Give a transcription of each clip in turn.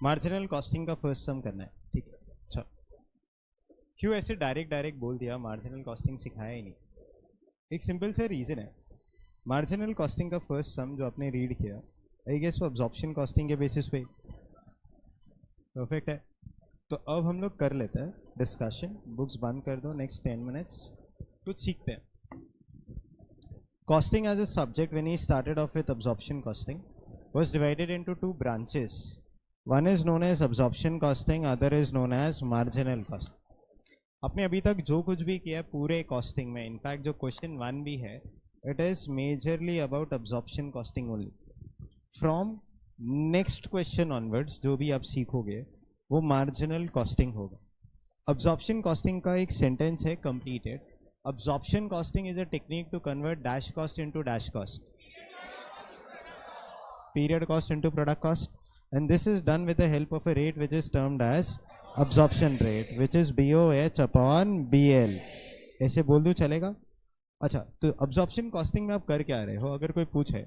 Marginal costing का first सम करना है, ठीक है। अच्छा, क्यों ऐसे डायरेक्ट डायरेक्ट बोल दिया, मार्जिनल कॉस्टिंग सिखाया ही नहीं? एक सिंपल से रीजन है। मार्जिनल कॉस्टिंग का फर्स्ट सम जो आपने रीड किया, आई गेस वो अब्जॉर्प्शन कॉस्टिंग के बेसिस पे परफेक्ट है। तो अब हम लोग कर लेते हैं डिस्कशन। बुक्स बंद कर दो, नेक्स्ट 10 मिनट्स कुछ सीखते हैं। Costing as a subject, when he started off with absorption costing, was divided into two branches. One is known as absorption costing, other is known as marginal cost. आपने अभी तक जो कुछ भी किया पूरे कॉस्टिंग में, इनफैक्ट जो क्वेश्चन 1 भी है, it is majorly about absorption costing only. From next question onwards जो भी आप सीखोगे वो मार्जिनल कॉस्टिंग होगा। अब्जॉर्प्शन कॉस्टिंग का एक सेंटेंस है completed, absorption costing is a technique to convert dash cost into dash cost, period cost into product cost, and this is done with the help of a rate which is termed as absorption rate, which is BOH upon BL. ऐसे बोल दूं चलेगा? अच्छा, तो absorption costing में आप कर क्या रहे हो? अगर कोई पूछे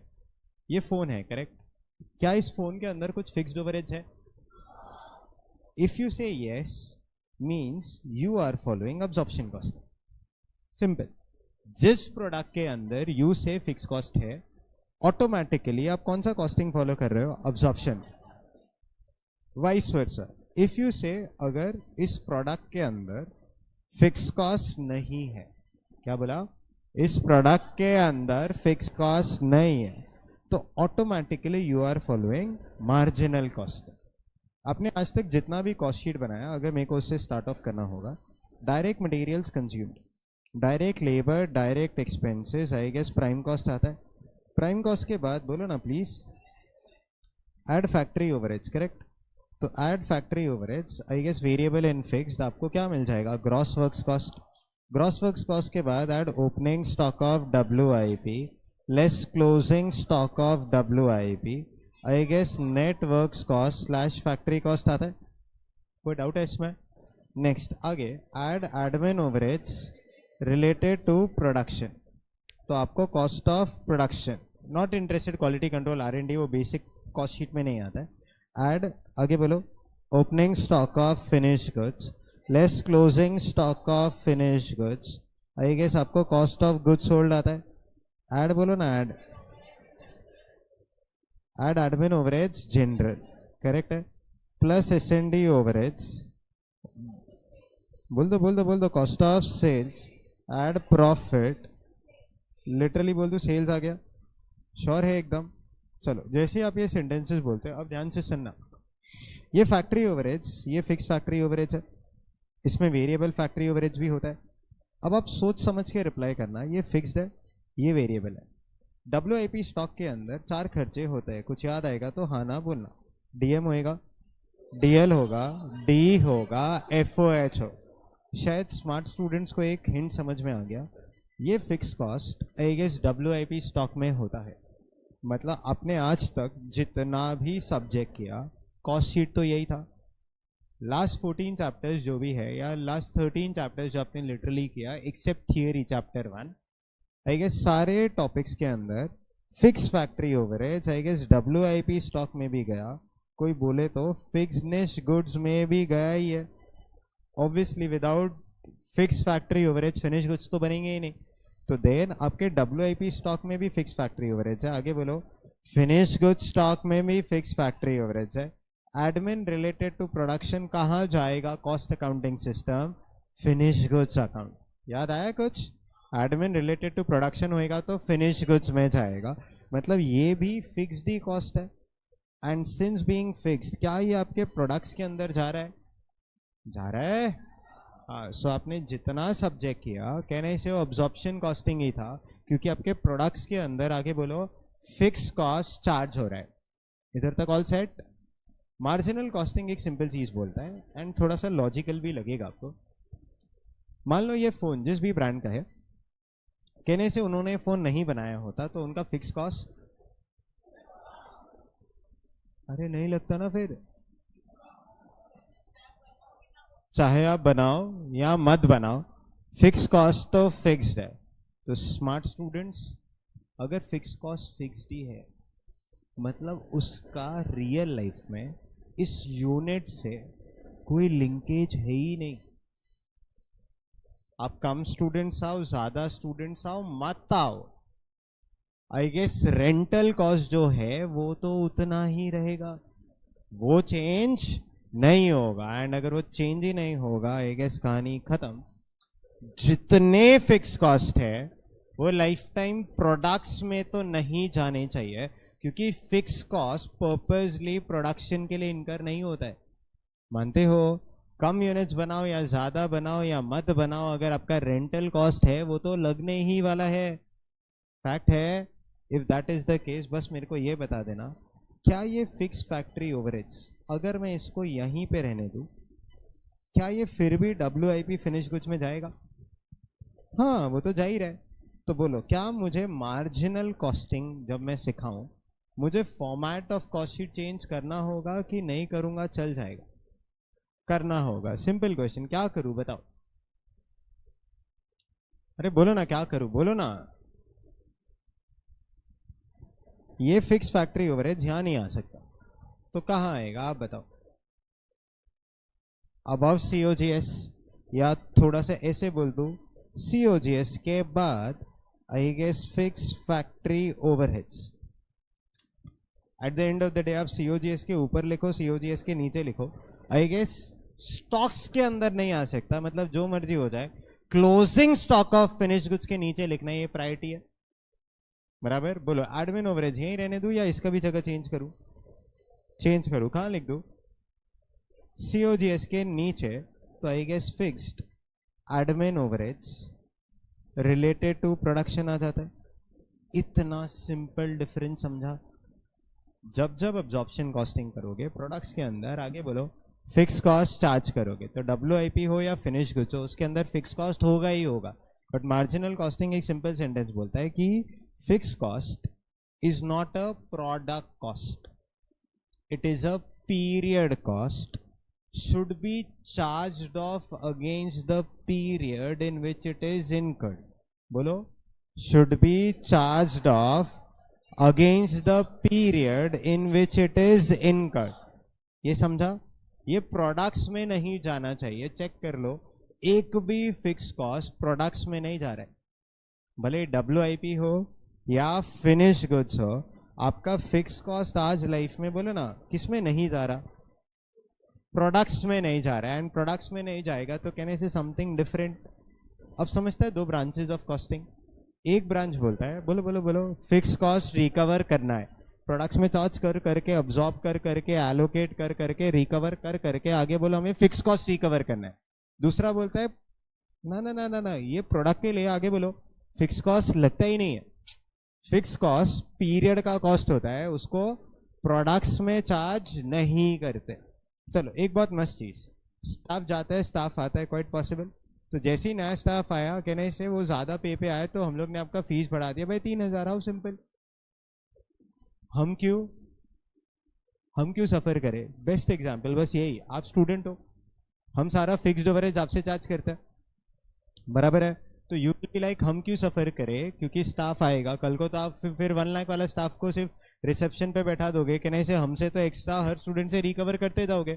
ये फोन है, करेक्ट, क्या इस फोन के अंदर कुछ फिक्स्ड ओवरेज है? इफ यू से yes means you are following absorption costing. Simple, जिस प्रोडक्ट के अंदर यू से फिक्स कॉस्ट है, ऑटोमेटिकली आप कौन सा कॉस्टिंग फॉलो कर रहे हो? Absorption. Vice versa, if you से अगर इस प्रोडक्ट के अंदर फिक्स कॉस्ट नहीं है, क्या बोला? इस प्रोडक्ट के अंदर फिक्स कॉस्ट नहीं है, तो automatically you are following marginal cost. आपने आज तक जितना भी कॉस्ट शीट बनाया, अगर मेरे को उससे स्टार्ट ऑफ करना होगा, direct materials consumed, direct labour, direct expenses, I guess prime cost आता है। प्राइम कॉस्ट के बाद बोलो ना please, add factory overheads, correct? तो add factory overheads, I guess variable and fixed, आपको क्या मिल जाएगा? Gross works cost. Gross works cost के बाद add opening stock of WIP less closing stock of WIP, I guess net works cost slash factory cost आता है। कोई doubt है इसमें? नेक्स्ट आगे, add admin overheads related to production, तो आपको cost of production, not interested quality control R&D, वो basic cost sheet में नहीं आता है। ऐड, आगे बोलो, opening stock of finish goods less closing stock of finish goods, I guess आपको कॉस्ट ऑफ गुड्स सोल्ड आता है। ऐड बोलो ना, add admin overheads general, correct है, प्लस S&D ओवरहेड्स, बोल दो cost of sales, add profit, literally बोल दो सेल्स आ गया। श्योर है एकदम? चलो, जैसे ही आप ये सेंटेंसेस बोलते हो, अब ध्यान से सुनना। ये फैक्ट्री ओवरेज, ये फिक्स फैक्ट्री ओवरेज है, इसमें वेरिएबल फैक्ट्री ओवरेज भी होता है। अब आप सोच समझ के रिप्लाई करना, ये फिक्स्ड है, ये वेरिएबल है। WIP स्टॉक के अंदर 4 खर्चे होते हैं, कुछ याद आएगा तो हाँ ना बोलना। DM होएगा, DL होगा, D होगा, FOH हो। शायद स्मार्ट स्टूडेंट्स को एक हिंट समझ में आ गया। ये fix cost I guess WIP stock में होता है। मतलब आपने आज तक जितना भी सब्जेक्ट किया, कॉस्ट शीट तो यही था। लास्ट 14 चैप्टर्स जो भी है, या लास्ट 13 चैप्टर्स जो आपने लिटरली किया, except theory chapter 1, I guess सारे टॉपिक्स के अंदर fix factory overheads I guess WIP stock में भी गया, कोई बोले तो फिक्स्ड गुड्स में भी गया ही है। Obviously without fix factory ओवरेज finish goods तो बनेंगे ही नहीं, तो देन आपके WIP स्टॉक में भी फिक्स फैक्ट्री ओवरेज है। आगे बोलो, फिनिश गुड्स स्टॉक में भी फिक्स फैक्ट्री ओवरेज है। एडमिन रिलेटेड टू प्रोडक्शन कहाँ जाएगा? Cost accounting system, finish goods account. याद आया कुछ? एडमिन रिलेटेड टू प्रोडक्शन होएगा तो फिनिश गुड्स में जाएगा, मतलब ये भी फिक्स्ड ही कॉस्ट है। एंड सिंस बीइंग फिक्स्ड, क्या ये आपके प्रोडक्ट्स के अंदर जा रहा है? जा रहा है। हाँ, सो आपने जितना सब्जेक्ट किया, कहने से वो अब्जॉर्प्शन कॉस्टिंग ही था, क्योंकि आपके प्रोडक्ट्स के अंदर, आगे बोलो, फिक्स कॉस्ट चार्ज हो रहा है। इधर तक ऑल सेट? मार्जिनल कॉस्टिंग एक सिंपल चीज बोलता है, एंड थोड़ा सा लॉजिकल भी लगेगा आपको। मान लो ये फोन जिस भी ब्रांड का है, कहने से उन्होंने फोन नहीं बनाया होता तो उनका फिक्स कॉस्ट, अरे नहीं लगता ना फिर, चाहे आप बनाओ या मत बनाओ, फिक्स कॉस्ट तो फिक्स्ड है। तो स्मार्ट स्टूडेंट्स, अगर फिक्स कॉस्ट फिक्स्ड ही है, मतलब उसका रियल लाइफ में इस यूनिट से कोई लिंकेज है ही नहीं। आप कम स्टूडेंट्स आओ, ज्यादा स्टूडेंट्स आओ, मत आओ, आई गेस रेंटल कॉस्ट जो है वो तो उतना ही रहेगा, वो चेंज नहीं होगा। एंड अगर वो चेंज ही नहीं होगा, आई गेस कहानी खत्म। जितने फिक्स कॉस्ट है वो लाइफ टाइम प्रोडक्ट्स में तो नहीं जाने चाहिए, क्योंकि फिक्स कॉस्ट पर्पसली प्रोडक्शन के लिए इनकर नहीं होता है। मानते हो? कम यूनिट्स बनाओ या ज्यादा बनाओ या मत बनाओ, अगर आपका रेंटल कॉस्ट है वो तो लगने ही वाला है, फैक्ट है। If that is the case, बस मेरे को ये बता देना, क्या ये फिक्स फैक्ट्री ओवरहेड्स अगर मैं इसको यहीं पे रहने दूं, क्या ये फिर भी WIP फिनिश गुड्स में जाएगा? हाँ, वो तो जा ही रहा है। तो बोलो, क्या मुझे मार्जिनल कॉस्टिंग जब मैं सिखाऊं, मुझे format of cost sheet change करना होगा कि नहीं करूंगा चल जाएगा? करना होगा। सिंपल क्वेश्चन, क्या करूं बताओ? अरे बोलो ना, क्या करूं, बोलो ना। ये फिक्स फैक्ट्री ओवरहेड यहां नहीं आ सकता, तो कहां आएगा आप बताओ? अबव COGS, या थोड़ा सा ऐसे बोल दूं, COGS के बाद I guess fix factory overheads. At the end of the day आप COGS के ऊपर लिखो, COGS के नीचे लिखो, आई गेस स्टॉक्स के अंदर नहीं आ सकता, मतलब जो मर्जी हो जाए, closing stock of finish goods के नीचे लिखना, ये प्रायोरिटी है, बराबर। बोलो, एडमिन ओवरेज यहीं रहने दूं या इसका भी जगह चेंज करूं? चेंज करूं, कहां लिख दूं? COGS के नीचे, तो I guess fixed admin overheads related to production आ जाता है। इतना सिंपल डिफरेंस समझा? जब जब अब्जॉर्प्शन कॉस्टिंग करोगे प्रोडक्ट्स के अंदर, आगे बोलो, फिक्स कॉस्ट चार्ज करोगे, तो WIP हो या फिनिश गुड्स हो, उसके अंदर फिक्स कॉस्ट होगा ही होगा। बट मार्जिनल कॉस्टिंग एक सिंपल सेंटेंस बोलता है कि fix cost is not a product cost, it is a period cost, should be charged off against the period in which it is incurred. बोलो, should be charged off against the period in which it is incurred. ये समझा? ये products में नहीं जाना चाहिए, check कर लो, एक भी फिक्स कॉस्ट प्रोडक्ट्स में नहीं जा रहा है, भले WIP हो या फिनिश गुड्स हो। आपका फिक्स कॉस्ट आज लाइफ में, बोलो ना, किस में नहीं जा रहा? प्रोडक्ट्स में नहीं जा रहा है। एंड प्रोडक्ट्स में नहीं जाएगा तो कहने से समथिंग डिफरेंट। अब समझता है दो ब्रांचेस ऑफ कॉस्टिंग। एक ब्रांच बोलता है, बोलो बोलो बोलो, फिक्स कॉस्ट रिकवर करना है, प्रोडक्ट्स में चार्ज कर करके, अब्सॉर्ब कर करके, एलोकेट कर करके, रिकवर कर करके, आगे बोलो हमें फिक्स कॉस्ट रिकवर करना है। दूसरा बोलता है ना ना ना ना ना, ये प्रोडक्ट के लिए, आगे बोलो, फिक्स कॉस्ट लगता ही नहीं है, फिक्स कॉस्ट पीरियड का कॉस्ट होता है, उसको प्रोडक्ट्स में चार्ज नहीं करते। चलो एक बहुत मस्त चीज, स्टाफ जाता है स्टाफ आता है, क्वाइट पॉसिबल। तो जैसे ही नया स्टाफ आया, कहने से वो ज्यादा पे आया, तो हम लोग ने आपका फीस बढ़ा दिया, भाई 3000 आओ, सिंपल। हम क्यों सफर करें? बेस्ट एग्जांपल बस यही, आप स्टूडेंट हो, हम सारा फिक्स्ड ओवरेज आपसे चार्ज करते हैं, बराबर है? तो यू विल बी लाइक, हम क्यों सफर करें, क्योंकि स्टाफ आएगा कल को, तो आप फिर 1 लाख वाला स्टाफ को सिर्फ रिसेप्शन पे बैठा दोगे, कहने से हमसे तो एक्स्ट्रा हर स्टूडेंट से रिकवर करते जाओगे।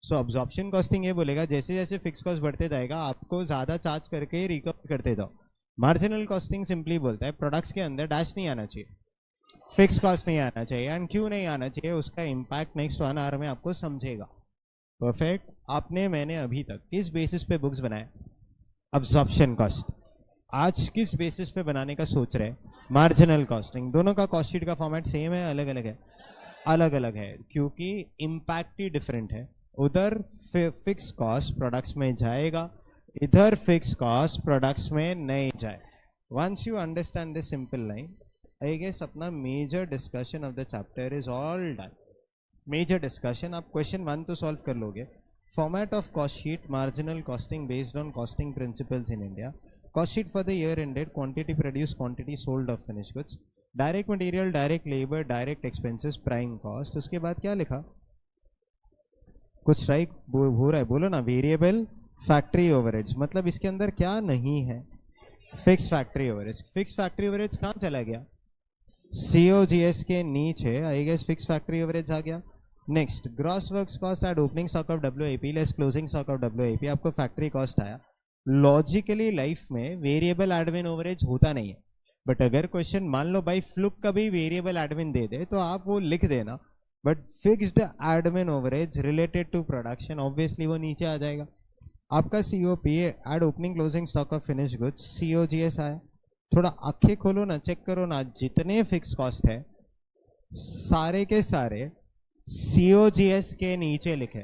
सो अब्जॉर्प्शन कॉस्टिंग ये बोलेगा, जैसे जैसे फिक्स कॉस्ट बढ़ते जाएगा, आपको ज्यादा चार्ज करके रिकवर करते जाओ। मार्जिनल कॉस्टिंग सिंपली बोलता है प्रोडक्ट्स के अंदर डैश नहीं आना चाहिए, फिक्स कॉस्ट नहीं आना चाहिए। एंड क्यों नहीं आना चाहिए, उसका इम्पैक्ट नेक्स्ट 1 आवर में आपको समझेगा। परफेक्ट। आपने, मैंने अभी तक किस बेसिस पे बुक्स बनाए? Absorption cost. आज किस बेसिस पे बनाने का सोच रहे हैं? Marginal costing. दोनों का कॉस्ट शीट का फॉर्मेट सेम है, अलग अलग है? अलग अलग है, क्योंकि इम्पैक्ट ही डिफरेंट है। उधर फिक्स कॉस्ट प्रोडक्ट्स में जाएगा, इधर फिक्स कॉस्ट प्रोडक्ट्स में नहीं जाए। Once you understand this simple line, I guess अपना major discussion of the chapter is all done. Major discussion, आप क्वेश्चन 1 तो सॉल्व कर लोगे। Format of cost sheet, marginal costing based on costing principles in India, cost sheet for the year ended, quantity produced, quantity sold of finished goods, direct material, direct labor, direct expenses, prime cost। उसके बाद क्या लिखा? कुछ strike हो रहा है, बोलो ना। वेरिएबल फैक्ट्री ओवरहेड्स, मतलब इसके अंदर क्या नहीं है? Fix factory overheads. Fix factory overheads कहाँ चला गया? COGS के नीचे I guess fix factory overheads आ गया। Next gross works cost at opening stock of WIP less closing stock of WIP, आपको फैक्ट्री कॉस्ट आया। लॉजिकली लाइफ में वेरिएबल एडमिन ओवरेज होता नहीं है, बट अगर क्वेश्चन मान लो बाई फ्लुक कभी वेरिएबल एडमिन दे दे तो आप वो लिख देना, but fixed admin overheads related to production obviously वो नीचे आ जाएगा। आपका COP add opening closing stock of finish goods COGS आया। थोड़ा आंखें खोलो ना, चेक करो ना, जितने फिक्स कॉस्ट है सारे के सारे COGS के नीचे लिखे,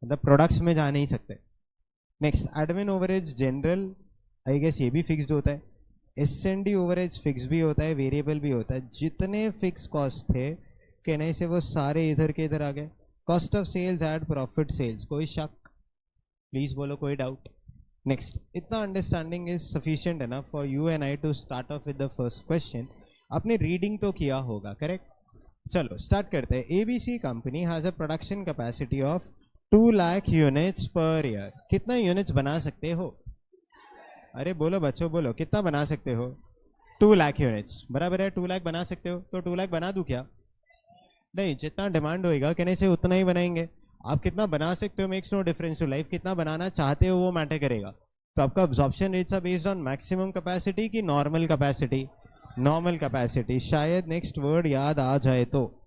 मतलब प्रोडक्ट्स में जा नहीं सकते। Next admin overheads general, I guess ये भी फिक्स्ड होता है। S&D ओवरेज फिक्स भी होता है, वेरिएबल भी होता है। जितने फिक्स कॉस्ट थे कहने से वो सारे इधर के इधर आ गए। Cost of sales add profit sales, कोई शक? प्लीज बोलो, कोई डाउट? नेक्स्ट, इतना understanding is sufficient enough for you and I to start off with the first question. आपने रीडिंग तो किया होगा, करेक्ट? चलो स्टार्ट करते हैं। ABC company has a production capacity of 2 lakh units per year. कितना यूनिट्स बना सकते हो? अरे बोलो बच्चों, बोलो कितना बना सकते हो? 2 लाख यूनिट्स, बराबर है। 2 लाख बना सकते हो तो 2 लाख बना दूं क्या? नहीं, जितना डिमांड होएगा कहने से उतना ही बनाएंगे। आप कितना बना सकते हो makes no difference to life, कितना बनाना चाहते हो वो मैटर करेगा। तो आपका absorption rates are based on maximum capacity की नॉर्मल कैपेसिटी? Normal capacity. शायद नेक्स्ट वर्ड याद आ जाए तो।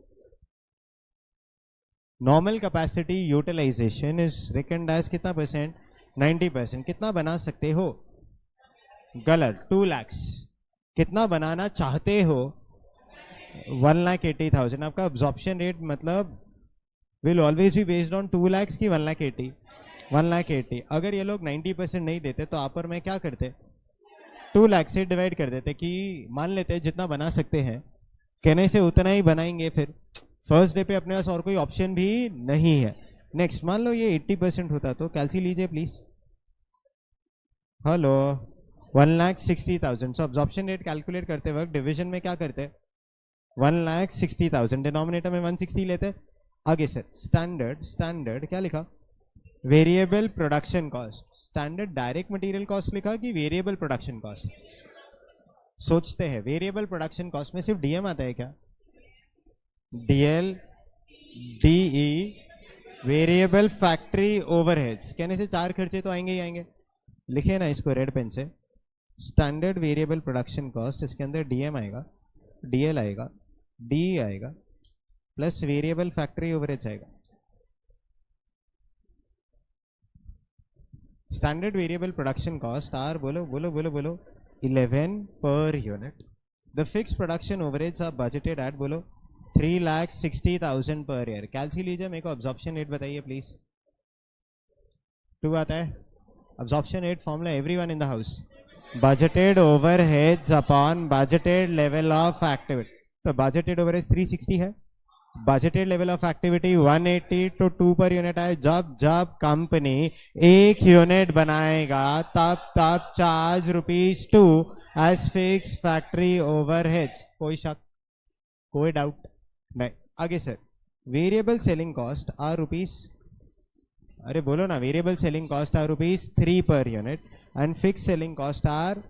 Normal capacity utilization is reckoned as कितना परसेंट? 90%। कितना बना सकते हो? गलत, 2 lakhs। कितना बनाना चाहते हो? 1,80,000। आपका अब्जॉर्प्शन रेट मतलब will always be based on 2 lakhs की 1,80,000? 1,80,000। अगर ये लोग 90% नहीं देते तो आप और मैं क्या करते? 2 लाख से डिवाइड कर देते कि मान लेते जितना बना सकते हैं कहने से उतना ही बनाएंगे। फिर फर्स्ट डे पे अपने पास और कोई ऑप्शन भी नहीं है। नेक्स्ट, मान लो ये 80% होता तो कैलसी लीजिए please. Hello, 1,60,000। So absorption rate calculate करते वक्त डिवीजन में क्या करते? 1,60,000, डिनोमिनेटर में 160 लेते। आगे सर, स्टैंडर्ड क्या लिखा? Variable production cost. Standard direct material cost लिखा कि वेरिएबल प्रोडक्शन कॉस्ट? सोचते हैं, वेरिएबल प्रोडक्शन कॉस्ट में सिर्फ DM आता है क्या? DL, DE, variable factory overheads, कहने से 4 खर्चे तो आएंगे ही आएंगे। लिखे ना इसको रेड पेन से, स्टैंडर्ड वेरिएबल प्रोडक्शन कॉस्ट, इसके अंदर DM आएगा, DL आएगा, DE आएगा, प्लस वेरिएबल फैक्ट्री ओवरहेड्स आएगा। Standard variable production cost are, बोलो बोलो बोलो बोलो, 11 per unit. The fixed production overheads are budgeted at, बोलो, 3,60,000 पर ईयर। कैलसी लीजिए, मेरे को अब्जॉर्प्शन रेट बताइए प्लीज। 2 आता है absorption rate formula, everyone in the house. Budgeted overheads upon budgeted level of activity. तो बजटेड ओवरहेड्स 360 है, बजटेड लेवल ऑफ एक्टिविटी 180 तो 2 पर यूनिट आए। जब जब कंपनी 1 यूनिट बनाएगा तब तब charge ₹2 as fixed factory overheads. कोई शक, कोई डाउट नहीं? आगे sir, variable selling cost are rupees, अरे बोलो ना, variable selling cost are ₹3 per unit and fixed selling cost are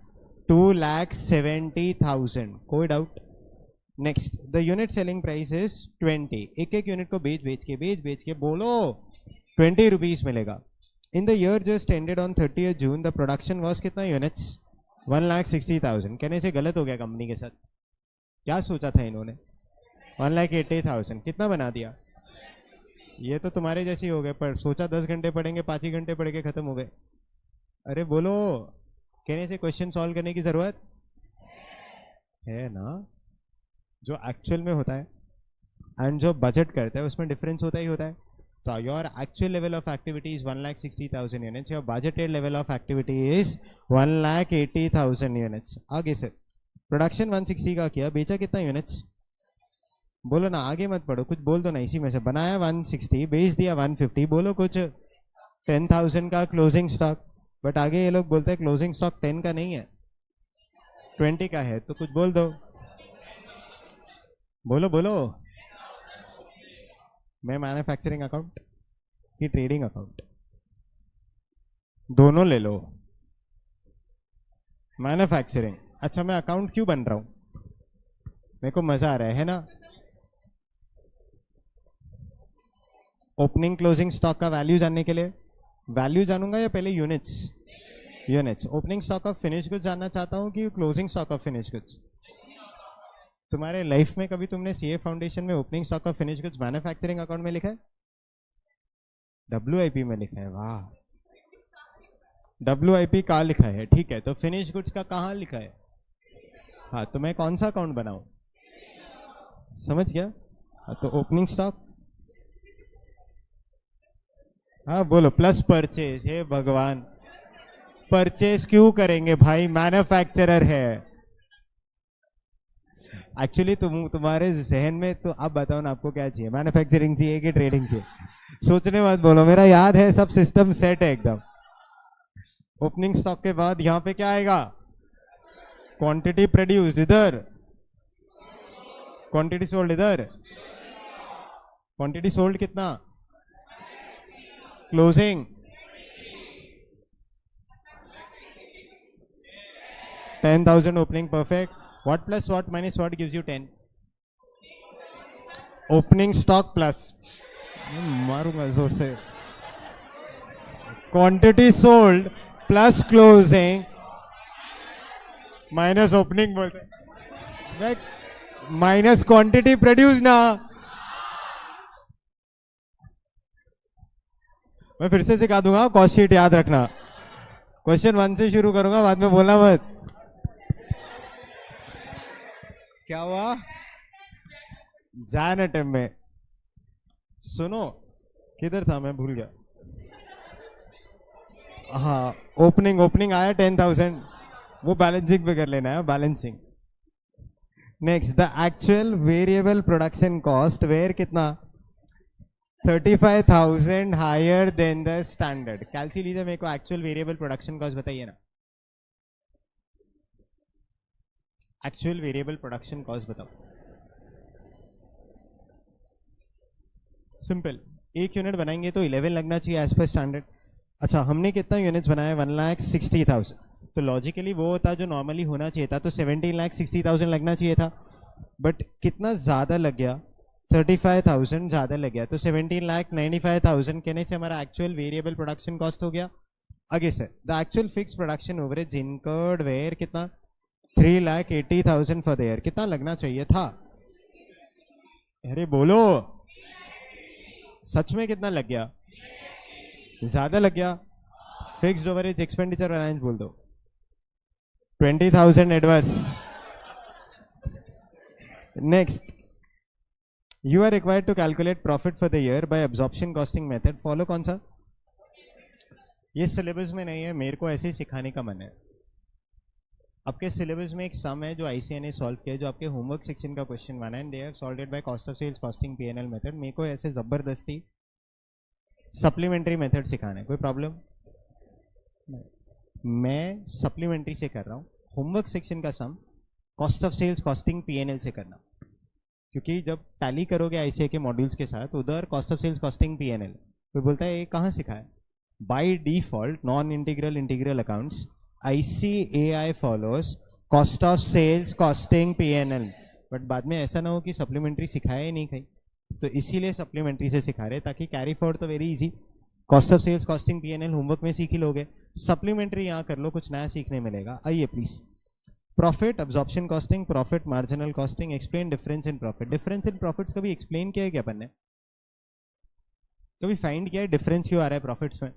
2,70,000। कोई doubt? Next, the unit selling price is 20। एक एक यूनिट को बेच के बोलो 20 रुपीज मिलेगा। In the year just ended on 30th June the production was कितना units? 1,60,000। कहने से गलत हो गया कंपनी के साथ। क्या सोचा था इन्होंने? 1,80,000। कितना बना दिया? ये तो तुम्हारे जैसे ही हो गए, पर सोचा 10 घंटे पढ़ेंगे, 5 ही घंटे पढ़ के खत्म हो गए। अरे बोलो, कहने से क्वेश्चन सॉल्व करने की जरूरत है ना? जो एक्चुअल में होता है एंड जो बजट करता है उसमें डिफरेंस होता ही होता है। तो your actual level of activity is 1,60,000 units, your budgeted level of activity is 1,80,000 units. आगे सर, प्रोडक्शन 160 का किया, बेचा कितना यूनिट्स? बोलो ना, आगे मत पढ़ो, कुछ बोल दो ना इसी में से। बनाया 160, बेच दिया 150, बोलो कुछ। 10,000 का क्लोजिंग स्टॉक, बट आगे ये लोग बोलते हैं क्लोजिंग स्टॉक 10 का नहीं है, 20 का है। तो कुछ बोल दो, बोलो बोलो। मैं मैन्युफैक्चरिंग अकाउंट कि ट्रेडिंग अकाउंट? दोनों ले लो। मैन्युफैक्चरिंग। अच्छा, मैं अकाउंट क्यों बन रहा हूं? मेरे को मजा आ रहा है ना? ओपनिंग क्लोजिंग स्टॉक का वैल्यू जानने के लिए वैल्यू जानूंगा या पहले units? Units. Opening stock of finish goods जानना चाहता हूँ कि closing stock of finish goods? तुम्हारे लाइफ में कभी तुमने सीए फाउंडेशन में opening stock of finish goods manufacturing account में लिखा है? WIP में लिखा है, वाह। WIP कहाँ लिखा है? ठीक है, तो फिनिश गुड्स का कहाँ लिखा है? हाँ, तो मैं कौन सा अकाउंट बनाऊं? समझ गया? हाँ, तो ओपनिंग स्टॉक, हाँ बोलो, प्लस परचेज। हे भगवान, परचेज क्यों करेंगे भाई, मैन्युफैक्चरर है। एक्चुअली तुम्हारे जहन में तो आप बताओ ना, आपको क्या चाहिए, मैन्युफैक्चरिंग चाहिए कि ट्रेडिंग चाहिए? सोचने मत बोलो, मेरा याद है, सब सिस्टम सेट है एकदम। ओपनिंग स्टॉक के बाद यहां पे क्या आएगा? क्वांटिटी प्रोड्यूस्ड इधर, क्वांटिटी सोल्ड इधर। क्वांटिटी सोल्ड कितना? Closing 10,000 opening, perfect. What plus what minus what gives you 10? Opening stock plus, मारूंगा जोर से, quantity sold plus closing minus opening बोलते, माइनस क्वांटिटी प्रोड्यूस ना। मैं फिर से सिखा दूंगा, कॉस्ट शीट याद रखना। क्वेश्चन 1 से शुरू करूंगा, बाद में बोलना मत। क्या हुआ? जैन अटेम में सुनो, किधर था मैं, भूल गया। हाँ, ओपनिंग आया 10,000, वो बैलेंसिंग पे कर लेना है, balancing. Next, the actual variable production cost were कितना? 35,000 हायर देन द स्टैंडर्ड। कैलसी लीजिए, मेरे को एक्चुअल वेरिएबल प्रोडक्शन कॉस्ट बताइए ना। एक्चुअल वेरिएबल प्रोडक्शन कॉस्ट बताओ। सिंपल, एक यूनिट बनाएंगे तो 11 लगना चाहिए एज पर स्टैंडर्ड। अच्छा, हमने कितना यूनिट्स बनाया? 1,60,000। तो लॉजिकली वो होता जो नॉर्मली होना चाहिए था, तो 17,60,000 लगना चाहिए था। बट कितना ज्यादा लग गया? 35,000 ज्यादा लग गया, तो 17,95,000 कहने से हमारा एक्चुअल वेरिएबल प्रोडक्शन कॉस्ट हो गया। आगे sir, the actual fixed production overheads incurred were कितना? 3,80,000 फॉर द ईयर। कितना लगना चाहिए था? अरे बोलो, सच में कितना लग गया? ज्यादा लग गया। फिक्स्ड ओवरेज एक्सपेंडिचर अरेंज बोल दो, 20,000 adverse. Next, you are required to calculate profit for the year by absorption costing method. Follow कौन सा? ये सिलेबस में नहीं है, मेरे को ऐसे ही सिखाने का मन है। आपके सिलेबस में एक सम है जो ICA ने सॉल्व किया, जो आपके होमवर्क सेक्शन का क्वेश्चन बना है, and they have solved it by cost of sales costing PNL method. मेरे को ऐसे जबरदस्ती सप्लीमेंट्री मेथड सिखाना है, कोई प्रॉब्लम? मैं सप्लीमेंट्री से कर रहा हूँ, होमवर्क सेक्शन का sum cost of sales costing PNL से करना, क्योंकि जब टैली करोगे ICA के मॉड्यूल्स के साथ, उधर cost of sales costing PNL कोई बोलता है ये कहाँ सिखाया? By default non integral integral accounts ICAI follows cost of sales costing PNL। But बाद में ऐसा ना हो कि सप्लीमेंट्री सिखाया ही नहीं कहीं, तो इसीलिए सप्लीमेंट्री से सिखा रहे, ताकि कैरी फॉरवर्ड तो very easy, cost of sales costing PNL homework में सीख ही लोगे, सप्लीमेंट्री यहाँ कर लो, कुछ नया सीखने मिलेगा। आइए please, profit, absorption costing, profit marginal costing, explain difference in profit. Difference in profits कभी एक्सप्लेन किया है क्या अपन ने? कभी फाइंड किया है डिफरेंस क्यों आ रहा है प्रॉफिट्स में?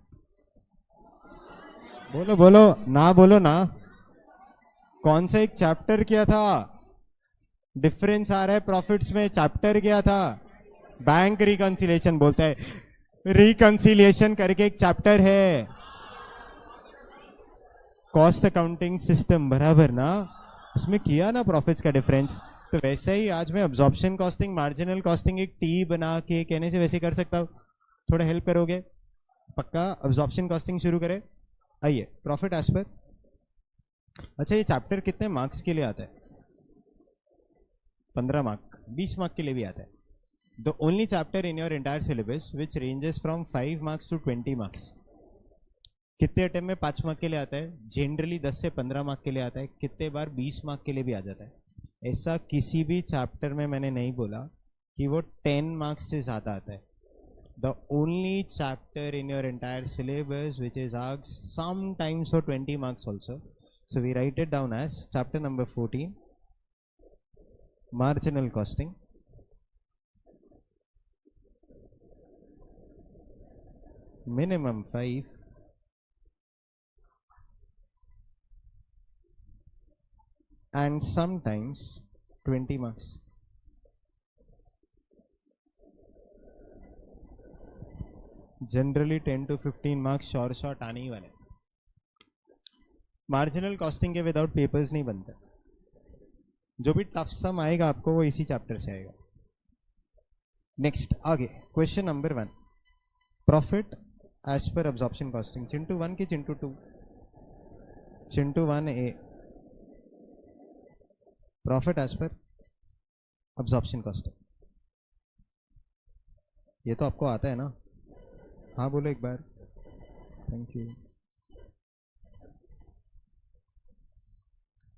बोलो बोलो ना, बोलो ना। कौन सा एक चैप्टर किया था? डिफरेंस आ रहा है प्रॉफिट्स में, चैप्टर किया था बैंक रिकंसिलिएशन, बोलता है रिकंसिलिएशन करके एक चैप्टर है, कॉस्ट अकाउंटिंग सिस्टम, बराबर ना? उसमें किया ना प्रॉफिट्स का डिफरेंस। तो वैसे ही आज मैं अब्जॉर्प्शन कॉस्टिंग मार्जिनल कॉस्टिंग एक टी बना के कहने से वैसे कर सकता हूँ, थोड़ा हेल्प करोगे? पक्का अब्जॉर्प्शन कॉस्टिंग शुरू करें। आइए, प्रॉफिट एज पर। अच्छा, ये चैप्टर कितने मार्क्स के लिए आता है? 15 मार्क, 20 मार्क के लिए भी आता है। The only chapter in your entire syllabus which ranges from 5 marks to 20 marks. कितने अटेम्प्ट में 5 मार्क के लिए आता है? जनरली 10 से 15 मार्क के लिए आता है, कितने बार 20 मार्क के लिए भी आ जाता है। ऐसा किसी भी चैप्टर में मैंने नहीं बोला कि वो 10 मार्क्स से ज्यादा आता है। the only chapter in your entire syllabus which is asked sometimes for 20 marks also. So we write it down as chapter number 14, marginal costing. Minimum 5 and sometimes 20 marks. Generally 10 to 15 marks short आने ही वाले. Marginal costing के without papers नहीं बनते. जो भी tough सम आएगा आपको वो इसी चैप्टर से आएगा. नेक्स्ट आगे question number 1, profit as per absorption costing. Chintu 1 की चिंटू 2? चिंटू 1 ए. Profit as per absorption costing. ये तो आपको आता है ना? हाँ बोलो एक बार. Thank you.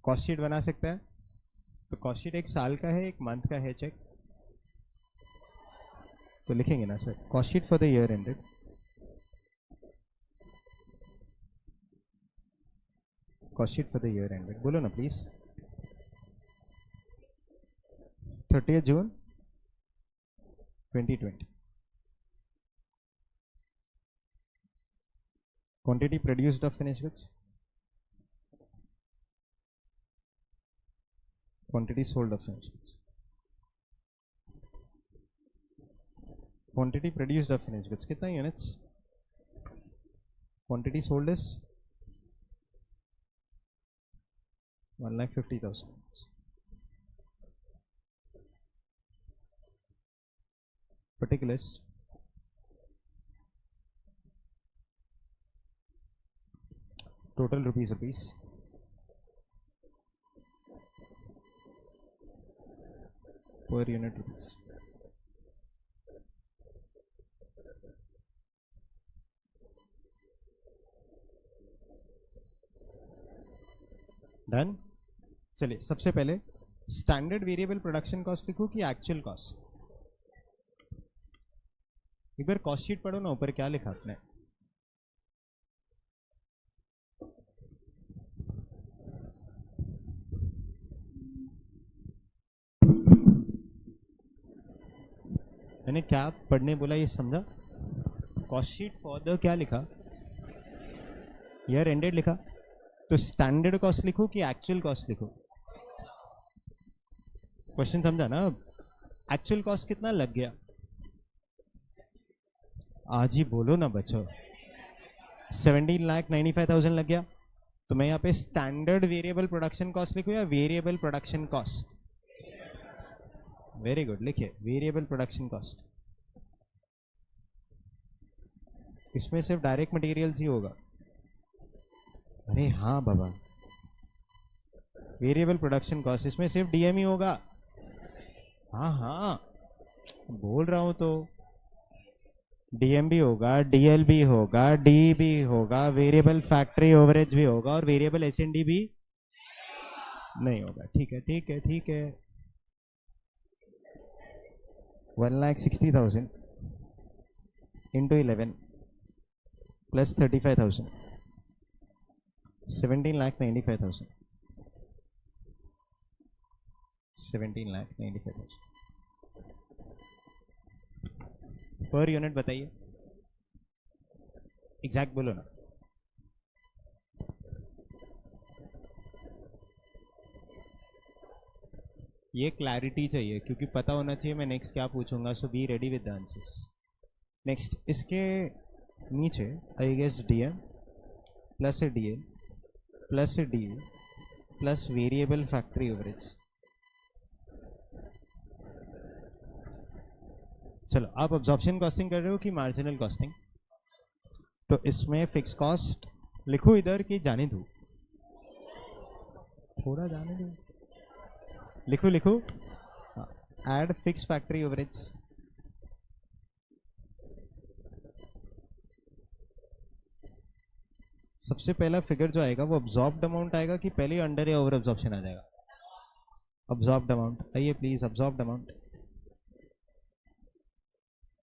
कॉस्ट शीट बना सकता है? तो कॉस्ट शीट एक साल का है, एक मंथ का है चेक? तो लिखेंगे ना sir, cost sheet for the year ended. Cost sheet for the year ended बोलो ना please. 30 June 2020. Quantity produced of finished goods. Quantity sold of finished goods. Quantity produced of finished goods. कितना units? Quantity sold is 1,50,000 units. Particulars. Total rupees. Per unit rupees. Done. चलिए सबसे पहले standard variable production cost लिखो कि actual cost. एक बार cost sheet पढ़ो ना, ऊपर क्या लिखा आपने? मैंने क्या पढ़ने बोला ये समझा? कॉस्ट शीट फॉर द क्या लिखा? ईयर एंडेड लिखा. तो स्टैंडर्ड कॉस्ट लिखो कि एक्चुअल कॉस्ट लिखो? क्वेश्चन समझा ना? एक्चुअल कॉस्ट कितना लग गया? आज ही बोलो ना बच्चों. 17,95,000 लग गया. तो मैं यहाँ पे स्टैंडर्ड वेरिएबल प्रोडक्शन कॉस्ट लिखूं या variable production cost? Very good, लिखिए वेरिएबल प्रोडक्शन कॉस्ट. इसमें सिर्फ डायरेक्ट मटेरियल्स ही होगा. अरे हाँ बाबा, वेरिएबल प्रोडक्शन कॉस्ट, इसमें सिर्फ डीएम ही होगा. हाँ बोल रहा हूं तो. डीएम भी होगा, डीएल भी होगा, डी भी होगा, वेरिएबल फैक्ट्री ओवरेज भी होगा और वेरिएबल एसएनडी भी नहीं होगा. ठीक है. 1,60,000 into 11 plus 35,000, 17,95,000. 17,95,000 per unit. बताइए एग्जैक्ट बोलो ना. ये क्लैरिटी चाहिए क्योंकि पता होना चाहिए मैं नेक्स्ट क्या पूछूंगा. So be ready with the answers. Next इसके नीचे I guess DM plus a DL plus a DA plus variable factory overheads. चलो आप अब्जॉर्प्शन कॉस्टिंग कर रहे हो कि मार्जिनल कॉस्टिंग? तो इसमें फिक्स कॉस्ट लिखो इधर कि जाने दो? थोड़ा जाने दो. लिखो. Add fixed factory overheads. सबसे पहला फिगर जो आएगा वो अब्जॉर्ब्ड अमाउंट आएगा कि पहले अंडर या ओवर अब्जॉर्प्शन आ जाएगा? Absorbed amount. आइए please, absorbed amount.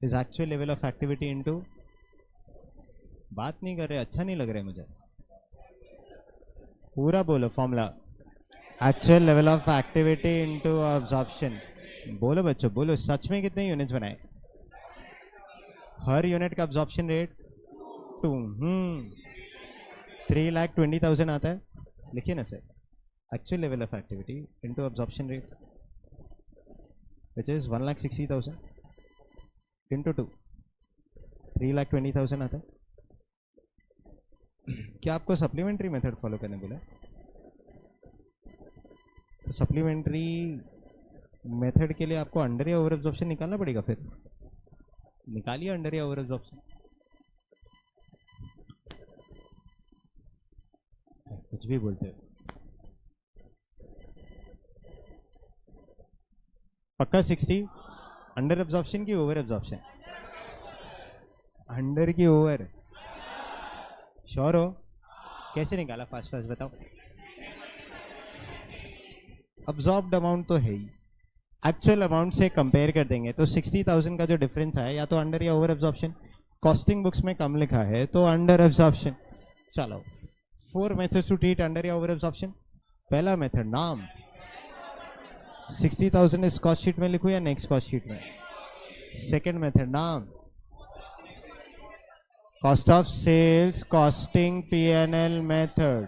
Is actual level of activity into, बात नहीं कर रहे, अच्छा नहीं लग रहा है मुझे, पूरा बोलो formula. Actual level of activity into absorption. बोलो बच्चों बोलो, सच में कितने यूनिट्स बनाए? हर यूनिट का अब्जॉर्प्शन रेट 2। 3,20,000 आता है, लिखिए ना sir. Actual level of activity into absorption rate which is 1,60,000 into 2, 3,20,000 आता है। क्या आपको सप्लीमेंट्री मेथड फॉलो करने बोला? तो सप्लीमेंट्री मेथड के लिए आपको अंडर या ओवर एब्जॉर्प्शन निकालना पड़ेगा, फिर निकालिए अंडर या ओवर एब्जॉर्प्शन। कुछ भी बोलते हो। पक्का 60 अंडर एब्जॉर्प्शन की ओवर एब्जॉर्प्शन? अंडर की ओवर, श्योर हो? कैसे निकाला, फास्ट फास्ट बताओ। अब्जॉर्ब्ड अमाउंट तो है ही, एक्चुअल अमाउंट से कंपेयर कर देंगे तो 60,000 का जो डिफरेंस है या तो अंडर या ओवर एब्जॉर्प्शन। कॉस्टिंग बुक्स में कम लिखा है तो अंडर एब्जॉर्प्शन। चलो 4 मेथड्स टू ट्रीट अंडर या ओवर एब्जॉर्प्शन। पहला मेथड नाम, 60,000 इस कॉस्ट शीट में लिखूं या नेक्स्ट कॉस्ट शीट में? सेकेंड मेथड नाम, cost of sales costing P&L method.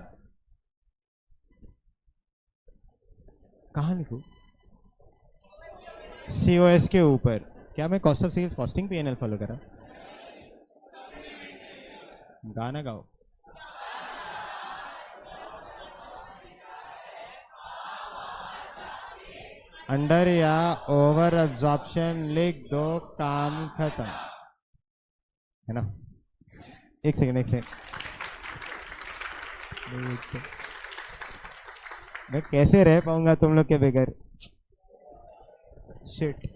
कहां लिखूं? COS के ऊपर। क्या मैं cost of sales costing P&L follow करा? गाना गाओ। अंडर या ओवर एब्जॉर्प्शन लिख दो, काम खत्म, है ना? एक सेकंड मैं कैसे रह पाऊंगा तुम लोग के बगैर? शिट,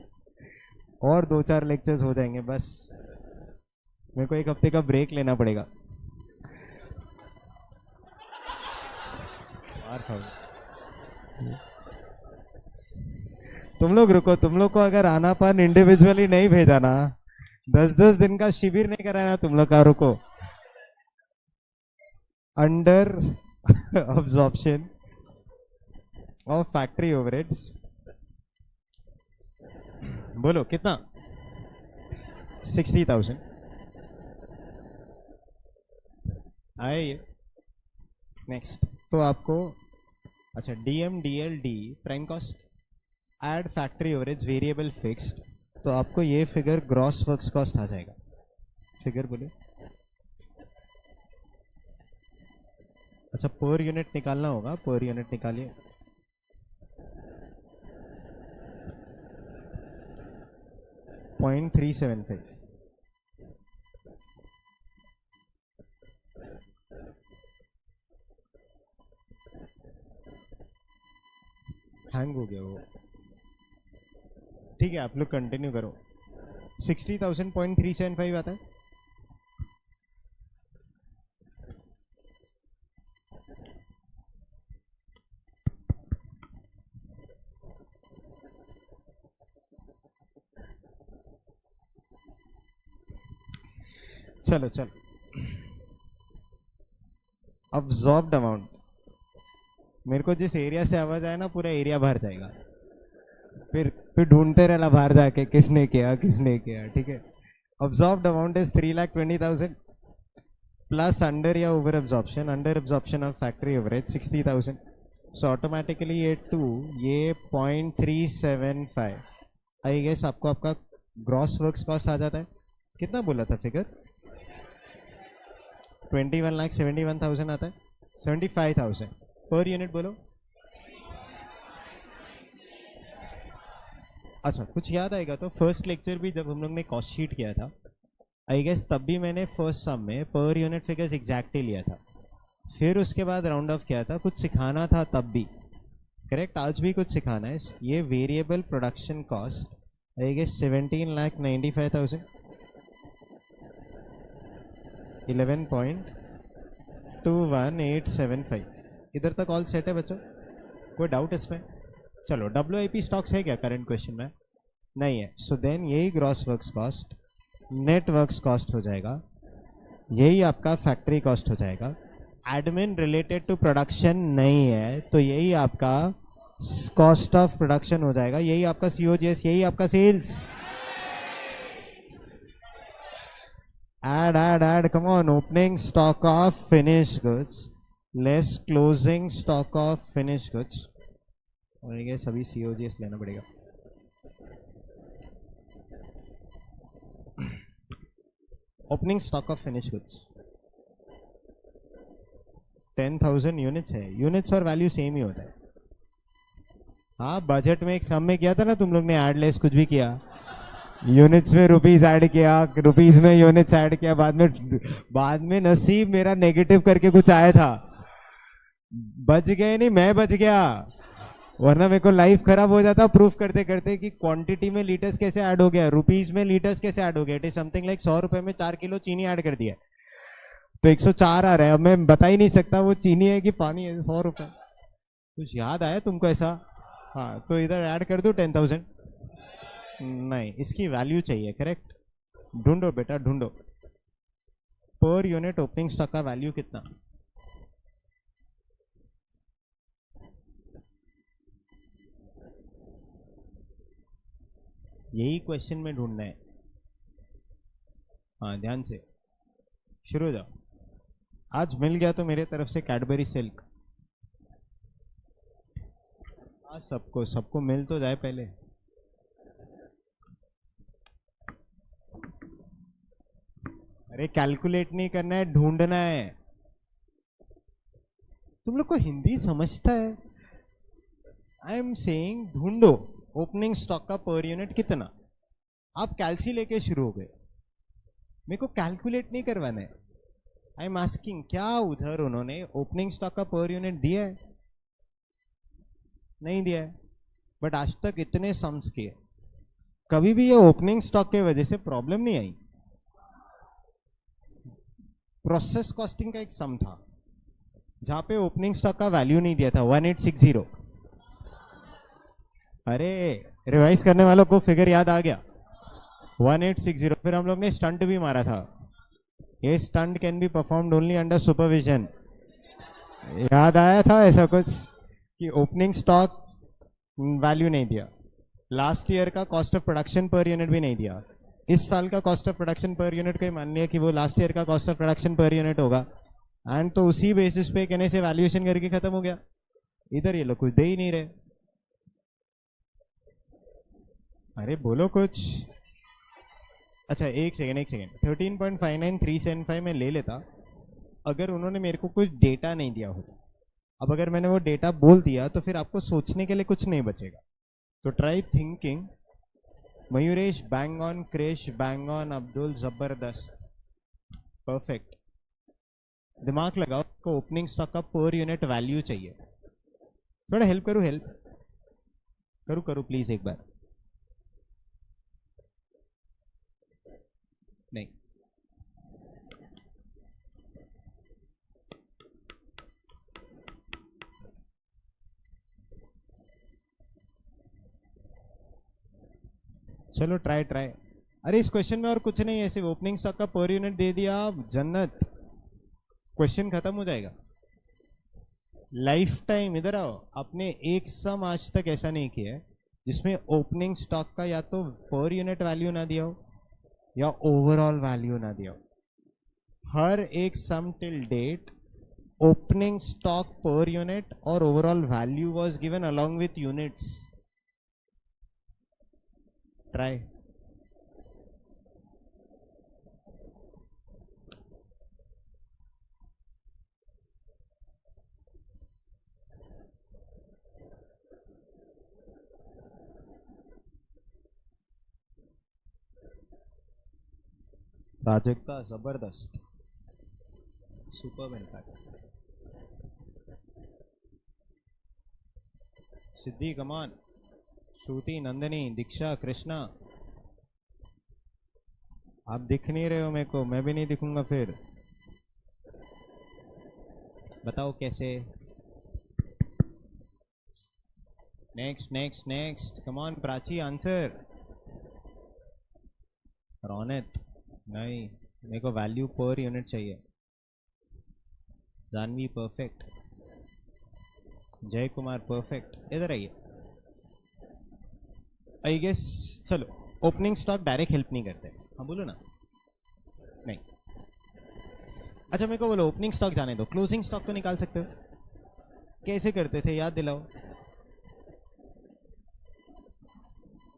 और 2-4 लेक्चर्स हो जाएंगे बस, मेरे को 1 हफ्ते का ब्रेक लेना पड़ेगा। तुम लोग रुको, तुम लोग को अगर आना पान इंडिविजुअली नहीं भेजा ना, 10-10 दिन का शिविर नहीं कराना तुम लोग का, रुको। Under absorption of factory overheads, बोलो कितना? 60,000 आए ये। नेक्स्ट तो आपको, अच्छा DMDLD prime cost add factory overheads variable fixed, तो आपको ये फिगर ग्रॉस वर्क्स कॉस्ट आ जाएगा। फिगर बोले, अच्छा पर यूनिट निकालना होगा, पर यूनिट निकालिए। .375। हैंग हो गया वो, ठीक है आप लोग कंटिन्यू करो। 60,000 .375 आता है। चलो अब्जॉर्ब्ड अमाउंट, मेरे को जिस एरिया से आवाज आए ना पूरा एरिया बाहर जाएगा, फिर ढूंढते रहना बाहर जाके किसने किया, ठीक है। Absorbed amount is 3,20,000 plus under या over absorption, under absorption of factory overhead 60,000, so automatically ये 2, ये 0.375, आई गेस आपको आपका ग्रॉस वर्क्स कॉस्ट आ जाता है। कितना बोला था फिगर? 21,71,000 आता है। 75,000 पर यूनिट बोलो। अच्छा कुछ याद आएगा तो फर्स्ट लेक्चर भी जब हम लोग ने कॉस्ट शीट किया था, आई गेस तब भी मैंने फर्स्ट सम में पर यूनिट फिगर्स एग्जैक्टली लिया था, फिर उसके बाद राउंड ऑफ किया था, कुछ सिखाना था तब भी, करेक्ट? आज भी कुछ सिखाना है। ये variable production cost I guess 17,95,000, 11.21875। इधर तक ऑल सेट है बच्चों? कोई डाउट इसमें? चलो WIP स्टॉक्स है क्या करंट क्वेश्चन में? नहीं है, सो देन यही gross works cost networks cost हो जाएगा, यही आपका फैक्ट्री कॉस्ट हो जाएगा। एडमिन रिलेटेड टू प्रोडक्शन नहीं है तो यही आपका कॉस्ट ऑफ प्रोडक्शन हो जाएगा, यही आपका COGS, यही आपका sales. Add, come on, opening stock of finished goods less closing stock of finished goods, और ये सभी COGS लेना पड़ेगा। Opening stock of finish goods 10,000 units है, यूनिट्स और वैल्यू सेम ही होता है। हाँ, बजट में एक सम में किया था ना तुम लोग ने, एड लेस कुछ भी किया, यूनिट्स में रुपीस ऐड किया, रुपीस में यूनिट्स ऐड किया, बाद में नसीब मेरा नेगेटिव करके कुछ आया था, बच गए नहीं, मैं बच गया, वरना मेरे को लाइफ खराब हो जाता प्रूफ करते करते कि क्वांटिटी में लीटर्स कैसे ऐड हो गया, रुपीस में लीटर्स कैसे ऐड हो गया। इट इज समथिंग लाइक 100 रुपए में 4 किलो चीनी ऐड कर दिया तो 104 आ रहा है। अब मैं बता ही नहीं सकता वो चीनी है कि पानी है। 100 रुपए कुछ याद आया तुमको ऐसा? हाँ, तो इधर ऐड कर दो 10,000। नहीं, इसकी वैल्यू चाहिए, करेक्ट। ढूंढो बेटा ढूंढो, पर यूनिट ओपनिंग स्टॉक का वैल्यू कितना? यही क्वेश्चन में ढूंढना है। हाँ, ध्यान से शुरू हो जाओ। आज मिल गया तो मेरे तरफ से कैडबरी सिल्क। हाँ, सबको सबको मिल तो जाए पहले। अरे कैलकुलेट नहीं करना है, ढूंढना है। तुम लोग को हिंदी समझता है? आई एम सेइंग ढूंढो ओपनिंग स्टॉक का पर यूनिट कितना। आप कैलसी लेके शुरू हो गए, मेरे को कैलकुलेट नहीं करवाना है। आई एम आस्किंग क्या उधर उन्होंने ओपनिंग स्टॉक का पर यूनिट दिया है? नहीं दिया है, बट आज तक इतने सम्स किए, कभी भी ये ओपनिंग स्टॉक के वजह से प्रॉब्लम नहीं आई। प्रोसेस कॉस्टिंग का एक सम था जहां पे ओपनिंग स्टॉक का वैल्यू नहीं दिया था, 1860। अरे रिवाइज करने वालों को फिगर याद आ गया, 1860। फिर हम लोग ने स्टंट भी मारा था, ये stunt can be performed only under supervision. याद आया था ऐसा कुछ कि ओपनिंग स्टॉक वैल्यू नहीं दिया। लास्ट ईयर का cost of production per unit भी नहीं दिया। इस साल का cost of production per unit को मान लिया कि वो लास्ट ईयर का cost of production per unit होगा, एंड तो उसी बेसिस पे कहने से वैल्यूएशन करके खत्म हो गया। इधर ये लोग कुछ दे ही नहीं रहे। अरे बोलो कुछ। अच्छा एक सेकेंड 13.59375 में ले लेता अगर उन्होंने मेरे को कुछ डेटा नहीं दिया होता। अब अगर मैंने वो डेटा बोल दिया तो फिर आपको सोचने के लिए कुछ नहीं बचेगा। तो try thinking. Mayuresh bang on, Krish bang on, Abdul जबरदस्त, परफेक्ट। दिमाग लगाओ को ओपनिंग स्टॉक का पर यूनिट वैल्यू चाहिए। थोड़ा हेल्प करूँ, हेल्प करूँ प्लीज एक बार। नहीं, चलो ट्राई। अरे इस क्वेश्चन में और कुछ नहीं है, सिर्फ ओपनिंग स्टॉक का पर यूनिट दे दिया, जन्नत, क्वेश्चन खत्म हो जाएगा। लाइफ टाइम इधर आओ, आपने एक सम आज तक ऐसा नहीं किया है जिसमें ओपनिंग स्टॉक का या तो पर यूनिट वैल्यू ना दिया हो या ओवरऑल वैल्यू ना दिया हो। हर एक sum till date opening stock per unit और overall value was given along with units. Try. Prajakta जबरदस्त, super in fact. Siddhi come on, Shruti, Nandini, Diksha, Krishna. आप दिख नहीं रहे हो मेरे को, मैं भी नहीं दिखूंगा फिर। बताओ कैसे। नेक्स्ट कमान प्राची, आंसर। रौनक नहीं, मेरे को वैल्यू पर यूनिट चाहिए। जानवी परफेक्ट, जय कुमार परफेक्ट, इधर आइए। आई गेस चलो ओपनिंग स्टॉक डायरेक्ट हेल्प नहीं करते। हाँ बोलो ना। नहीं, अच्छा मेरे को बोलो ओपनिंग स्टॉक जाने दो, क्लोजिंग स्टॉक तो निकाल सकते हो। कैसे करते थे याद दिलाओ।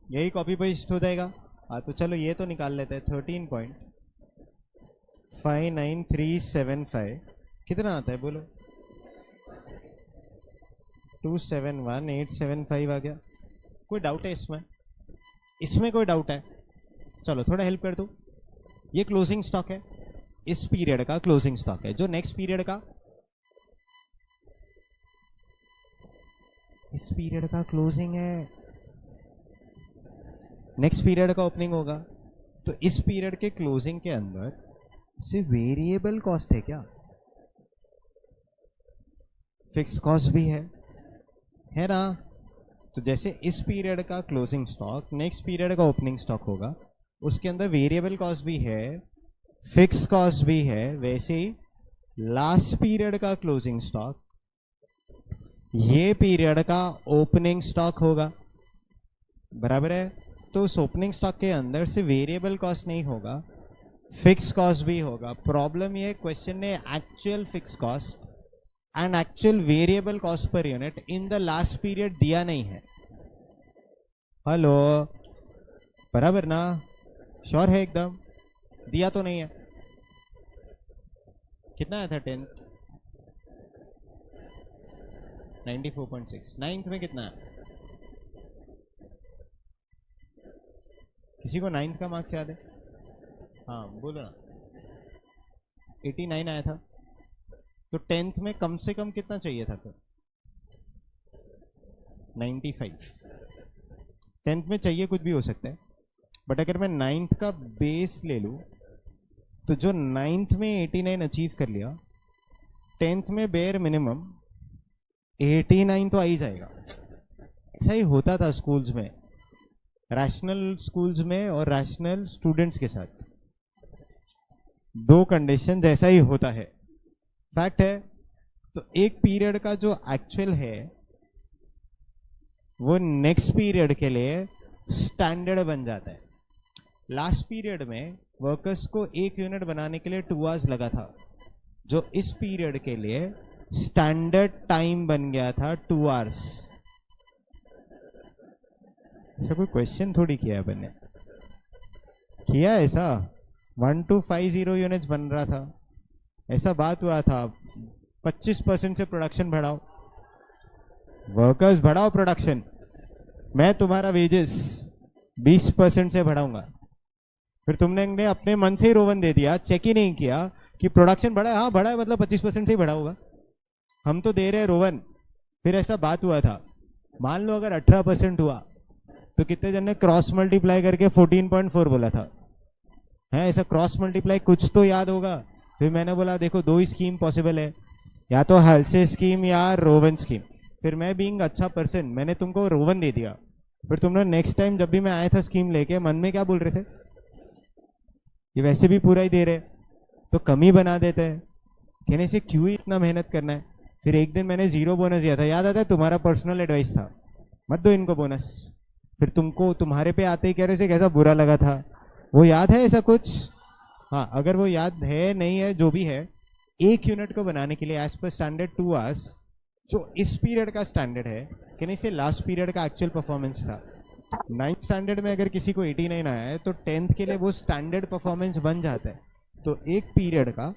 यही कॉपी पेस्ट हो जाएगा। हाँ तो चलो ये तो निकाल लेते हैं। 13.59375 कितना आता है बोलो। 271875 आ गया। कोई डाउट है इसमें? इसमें कोई डाउट है? चलो थोड़ा हेल्प कर दो। ये क्लोजिंग स्टॉक है, इस पीरियड का क्लोजिंग स्टॉक है। जो नेक्स्ट पीरियड का, इस पीरियड का क्लोजिंग है, नेक्स्ट पीरियड का ओपनिंग होगा। तो इस पीरियड के क्लोजिंग के अंदर सिर्फ वेरिएबल कॉस्ट है क्या? फिक्स कॉस्ट भी है ना? तो जैसे इस पीरियड का क्लोजिंग स्टॉक नेक्स्ट पीरियड का ओपनिंग स्टॉक होगा, उसके अंदर वेरिएबल कॉस्ट भी है, फिक्स कॉस्ट भी है, वैसे ही लास्ट पीरियड का क्लोजिंग स्टॉक ये पीरियड का ओपनिंग स्टॉक होगा। बराबर है? तो उस ओपनिंग स्टॉक के अंदर से वेरिएबल कॉस्ट नहीं होगा, फिक्स कॉस्ट भी होगा। प्रॉब्लम ये क्वेश्चन ने actual fix cost and actual variable cost per unit in the last period दिया नहीं है। हेलो, बराबर ना? श्योर है एकदम? दिया तो नहीं है। कितना आया था 10th? 94.6। 9th में कितना है? किसी को 9th का मार्क्स याद है? हाँ बोलो ना। 89 आया था। तो 10th में कम से कम कितना चाहिए था फिर? 95। 10th में चाहिए कुछ भी हो सकता है, बट अगर मैं 9th का बेस ले लूं तो जो 9th में 89 अचीव कर लिया, 10th में बेयर मिनिमम 89 तो आ ही जाएगा। ऐसा ही होता था स्कूल्स में, रैशनल स्कूल्स में और रैशनल स्टूडेंट्स के साथ। दो कंडीशन जैसा ही होता है, फैक्ट है। तो एक पीरियड का जो एक्चुअल है वो नेक्स्ट पीरियड के लिए स्टैंडर्ड बन जाता है। लास्ट पीरियड में वर्कर्स को एक यूनिट बनाने के लिए 2 आवर्स लगा था, जो इस पीरियड के लिए स्टैंडर्ड टाइम बन गया था 2 आवर्स। ऐसा कोई क्वेश्चन थोड़ी किया है अपन ने, किया ऐसा? 1250 यूनिट्स बन रहा था, ऐसा बात हुआ था 25% से प्रोडक्शन बढ़ाओ, वर्कर्स बढ़ाओ प्रोडक्शन, मैं तुम्हारा वेजेस 20% से बढ़ाऊंगा। फिर तुमने अपने मन से ही रोवन दे दिया, चेक ही नहीं किया कि प्रोडक्शन बढ़ा है। हाँ बढ़ा है, मतलब 25% से ही बढ़ा होगा, हम तो दे रहे हैं रोवन। फिर ऐसा बात हुआ था, मान लो अगर 18% हुआ तो कितने जन ने क्रॉस मल्टीप्लाई करके 14.4 बोला था? है ऐसा क्रॉस मल्टीप्लाई कुछ तो याद होगा। फिर मैंने बोला देखो 2 ही स्कीम पॉसिबल है, या तो हाल्से स्कीम या रोवन स्कीम। फिर मैं बीइंग अच्छा पर्सन मैंने तुमको रोवन दे दिया। फिर तुमने नेक्स्ट टाइम जब भी मैं आया था स्कीम लेके, मन में क्या बोल रहे थे? ये वैसे भी पूरा ही दे रहे, तो कमी बना देते हैं, कहने से क्यों ही इतना मेहनत करना है। फिर एक दिन मैंने 0 बोनस दिया था, याद आता है? तुम्हारा पर्सनल एडवाइस था, मत दो इनको बोनस। फिर तुमको तुम्हारे पे आते ही कह रहे थे कैसा बुरा लगा था, वो याद है ऐसा कुछ? हाँ अगर वो याद है नहीं है, जो भी है, एक यूनिट को बनाने के लिए एज पर स्टैंडर्ड 2 आवर्स, जो इस पीरियड का स्टैंडर्ड है, कहने से लास्ट पीरियड का एक्चुअल परफॉर्मेंस था। 9th स्टैंडर्ड में अगर किसी को 89 आया है तो 10th के लिए वो स्टैंडर्ड परफॉर्मेंस बन जाता है। तो एक पीरियड का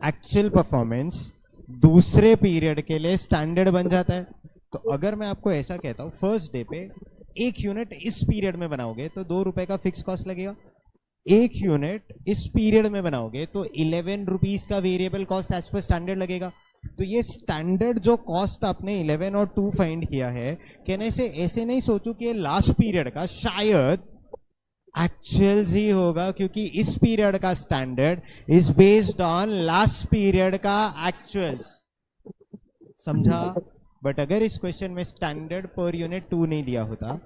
एक्चुअल परफॉर्मेंस दूसरे पीरियड के लिए स्टैंडर्ड बन जाता है। तो अगर मैं आपको ऐसा कहता हूं फर्स्ट डे पे एक यूनिट इस पीरियड में बनाओगे तो 2 रुपए का फिक्स कॉस्ट लगेगा, एक यूनिट इस पीरियड में बनाओगे तो 11 रुपीज का variable cost as per standard लगेगा। तो ये स्टैंडर्ड जो कॉस्ट आपने 11 और 2 फाइंड किया है, कहने से ऐसे नहीं सोचो कि ये लास्ट पीरियड का, शायद एक्चुअल्स ही होगा, क्योंकि इस पीरियड का standard is based on last period का एक्चुअल्स। समझा? बट अगर इस क्वेश्चन में स्टैंडर्ड पर यूनिट 2 नहीं दिया होता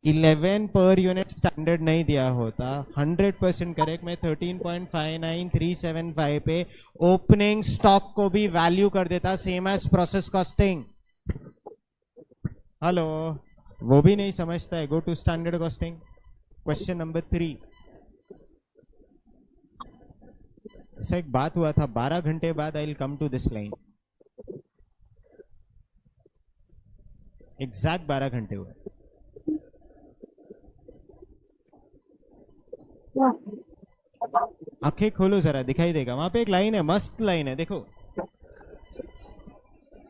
11 पर यूनिट स्टैंडर्ड नहीं दिया होता, 100% करेक्ट, मैं 13.59375 पे ओपनिंग स्टॉक को भी वैल्यू कर देता same as process costing. Hello, वो भी नहीं समझता है, go to standard costing. Question number 3। ऐसा एक बात हुआ था, 12 घंटे बाद I will come to this line, exact 12 घंटे हुए। आंखें खोलो जरा, दिखाई देगा, वहां पे एक लाइन है, मस्त लाइन है, देखो।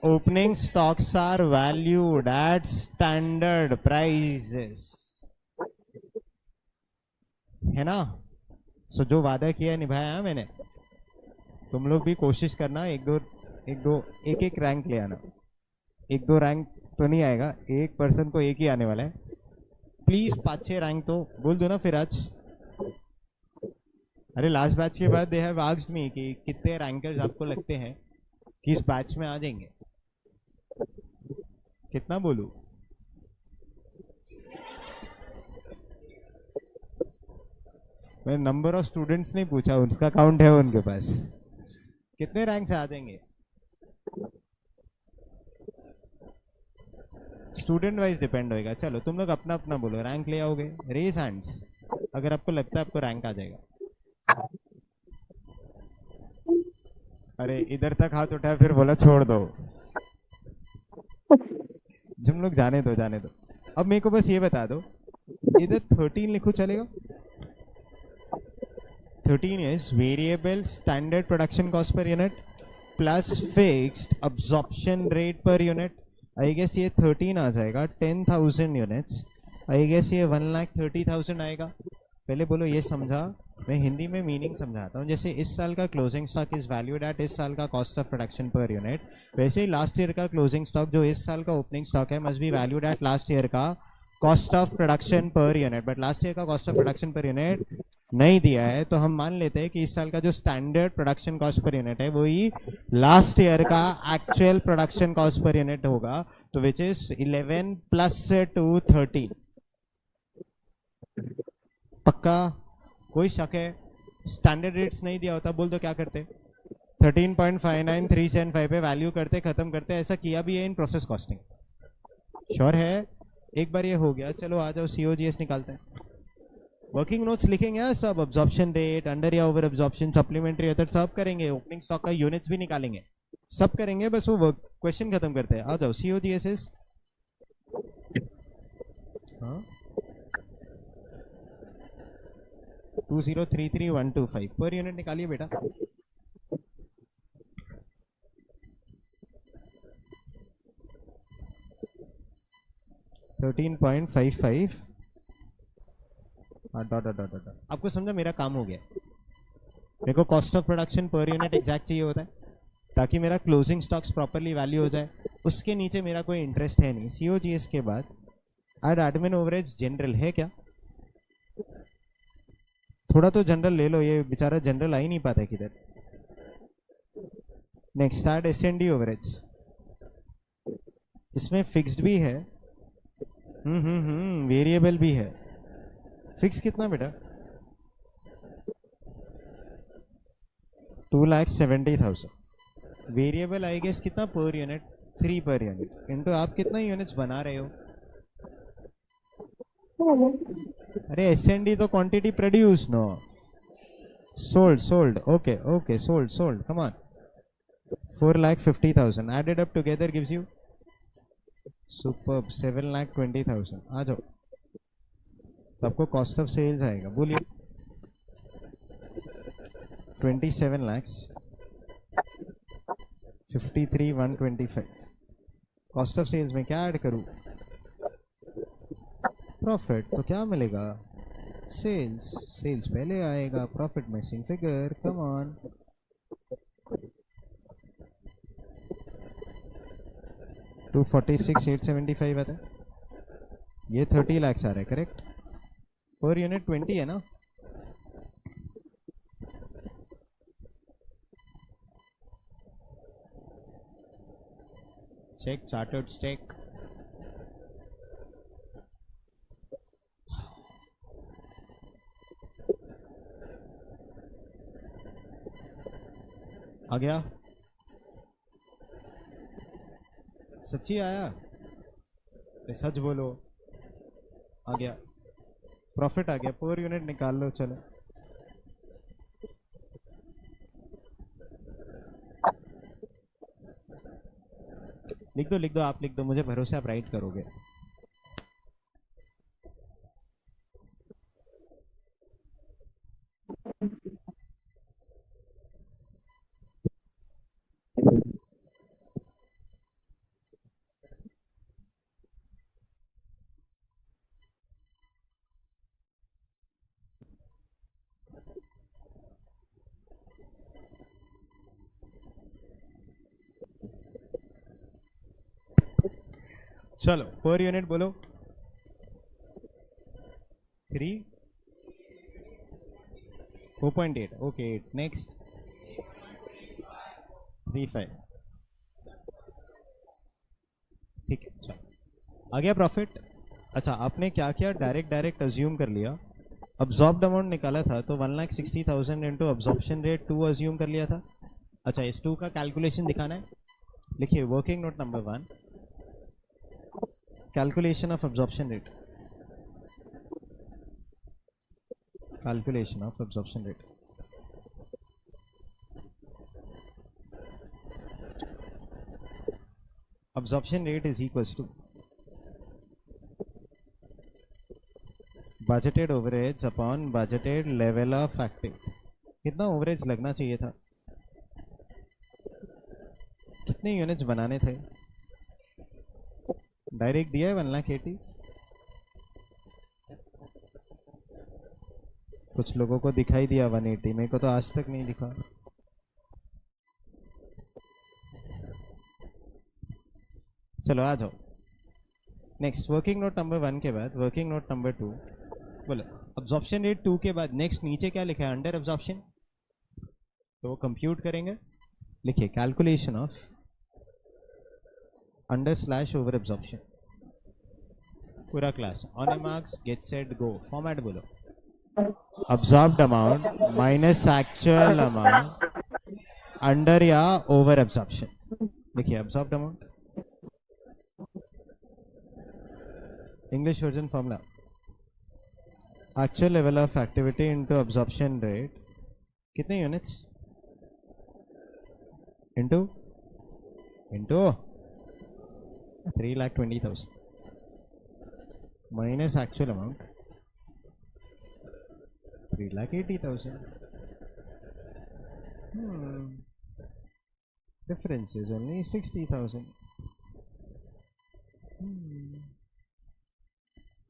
Opening stocks are valued at standard prices, है ना। सो जो वादा किया निभाया है मैंने। तुम लोग भी कोशिश करना, एक एक रैंक ले आना। एक दो रैंक तो नहीं आएगा, एक पर्सन को एक ही आने वाला है। प्लीज 5-6 रैंक तो बोल दो ना फिर आज। अरे लास्ट बैच के बाद दे हैव आस्क्ड मी कि कितने रैंकर्स आपको लगते हैं कि इस बैच में आ जाएंगे। कितना बोलूं? मैं नंबर ऑफ स्टूडेंट्स नहीं पूछा, उसका काउंट है उनके पास। कितने रैंक से आ जाएंगे? स्टूडेंट वाइज डिपेंड होएगा। चलो तुम लोग अपना अपना बोलो, रैंक ले आओगे, रेज हैंड्स अगर आपको लगता है आपको रैंक आ जाएगा। अरे इधर तक हाथ उठाया फिर बोला छोड़ दो। तुम लोग जाने दो जाने दो। अब मेरे को बस ये बता दो, इधर 13 लिखो चलेगा? 13 is variable standard production cost per unit plus fixed absorption rate per unit. I guess ये 13 आ जाएगा, 10,000 यूनिट्स। आई गेस ये 1,30,000 आएगा। पहले बोलो ये समझा, मैं हिंदी में मीनिंग समझाता हूँ। जैसे इस साल का closing stock is valued at इस साल का cost of production per unit, वैसे ही लास्ट ईयर का क्लोजिंग स्टॉक जो इस साल का ओपनिंग स्टॉक है must be valued at last year का cost of production per unit. But last year का cost of production per unit नहीं दिया है, तो हम मान लेते हैं कि इस साल का जो standard production cost per unit है वही लास्ट ईयर का actual production cost per unit होगा, तो विच इज 11 प्लस 2 13। पक्का? कोई शक है? स्टैंडर्ड रेट्स नहीं दिया होता बोल दो क्या करते? 13.59375 पे वैल्यू करते, खत्म करते। ऐसा किया भी है इन प्रोसेस कॉस्टिंग। श्योर है? एक बार ये हो गया, चलो आ जाओ सीओजीएस निकालते हैं। वर्किंग नोट्स लिखेंगे सब, अब्जॉर्प्शन रेट, अंडर या ओवर अब्जॉर्प्शन, सप्लीमेंट्री अदर सब करेंगे, ओपनिंग स्टॉक का यूनिट्स भी निकालेंगे, सब करेंगे। बस वो क्वेश्चन खत्म करते हैं, आ जाओ सीओजीएस। हाँ 2033125 पर यूनिट निकालिए बेटा। $13.55। आपको समझा? मेरा काम हो गया। मेरे को cost of production per unit exact चाहिए होता है ताकि मेरा क्लोजिंग स्टॉक्स प्रॉपरली वैल्यू हो जाए। उसके नीचे मेरा कोई इंटरेस्ट है नहीं। सीओजीएस के बाद एड एडमिन ओवरेज जनरल है क्या? थोड़ा तो जनरल ले लो, ये बेचारा जनरल आ ही नहीं पाता है किधर। नेक्स्ट एड एसएनडी ओवरेज, इसमें फिक्स्ड भी है, वेरिएबल भी है। फिक्स कितना बेटा? 2,70,000। वेरिएबल आई गेस कितना per unit? 3 per unit into आप कितना यूनिट्स बना रहे हो। अरे एसएनडी तो quantity produce no, sold sold, okay okay, sold sold, come on. 4,50,000 added up together gives you super 7,20,000। आ जाओ, तो आपको कॉस्ट ऑफ सेल्स आएगा, बोलिए। 27 lakhs 53,125। कॉस्ट ऑफ सेल्स में क्या ऐड करूं? प्रॉफिट, तो क्या मिलेगा? सेल्स। सेल्स पहले आएगा, profit missing figure, come on. Two 46,875 आता है, ये 30 lakhs आ रहा है, करेक्ट। पर यूनिट 20 है ना? Check chartered check. आ गया, सच्ची आया, सच बोलो। आ गया, प्रॉफिट आ गया, पर यूनिट निकाल लो। चलो लिख दो, आप लिख दो, मुझे भरोसा आप राइट करोगे। चलो पर यूनिट बोलो। 3 4.8, ओके 8, नेक्स्ट 3.5, ठीक है। चलो आ गया प्रॉफिट। अच्छा, आपने क्या किया, डायरेक्ट अज्यूम कर लिया। अब्जॉर्ब्ड अमाउंट निकाला था तो 1,60,000 इंटू अब्जॉर्प्शन रेट 2 अज्यूम कर लिया था। अच्छा, इस 2 का कैलकुलेशन दिखाना है। लिखिए working note number 1, calculation of absorption rate, calculation of absorption rate. absorption rate is equals to budgeted overage upon budgeted level of active। कितना ओवरेज लगना चाहिए था, कितने यूनिट्स बनाने थे, डायरेक्ट दिया है 1,80,000। कुछ लोगों को दिखाई दिया 180, मेरे को तो आज तक नहीं दिखा। चलो आ जाओ नेक्स्ट, वर्किंग नोट नंबर 1 के बाद वर्किंग नोट नंबर 2। बोलो अब्जॉर्प्शन रेट 2 के बाद नेक्स्ट नीचे क्या लिखा है, अंडर अब्जॉर्प्शन, तो वो कंप्यूट करेंगे। लिखिए calculation of under slash over absorption, पूरा class on a marks get set go. Format बोलो, absorbed amount minus actual amount under या ओवर अब्जॉर्प्शन। देखिए absorbed amount, English version formula, actual level of activity into absorption rate, कितने units into 3,20,000 minus actual amount 3,80,000। Difference is only 60,000।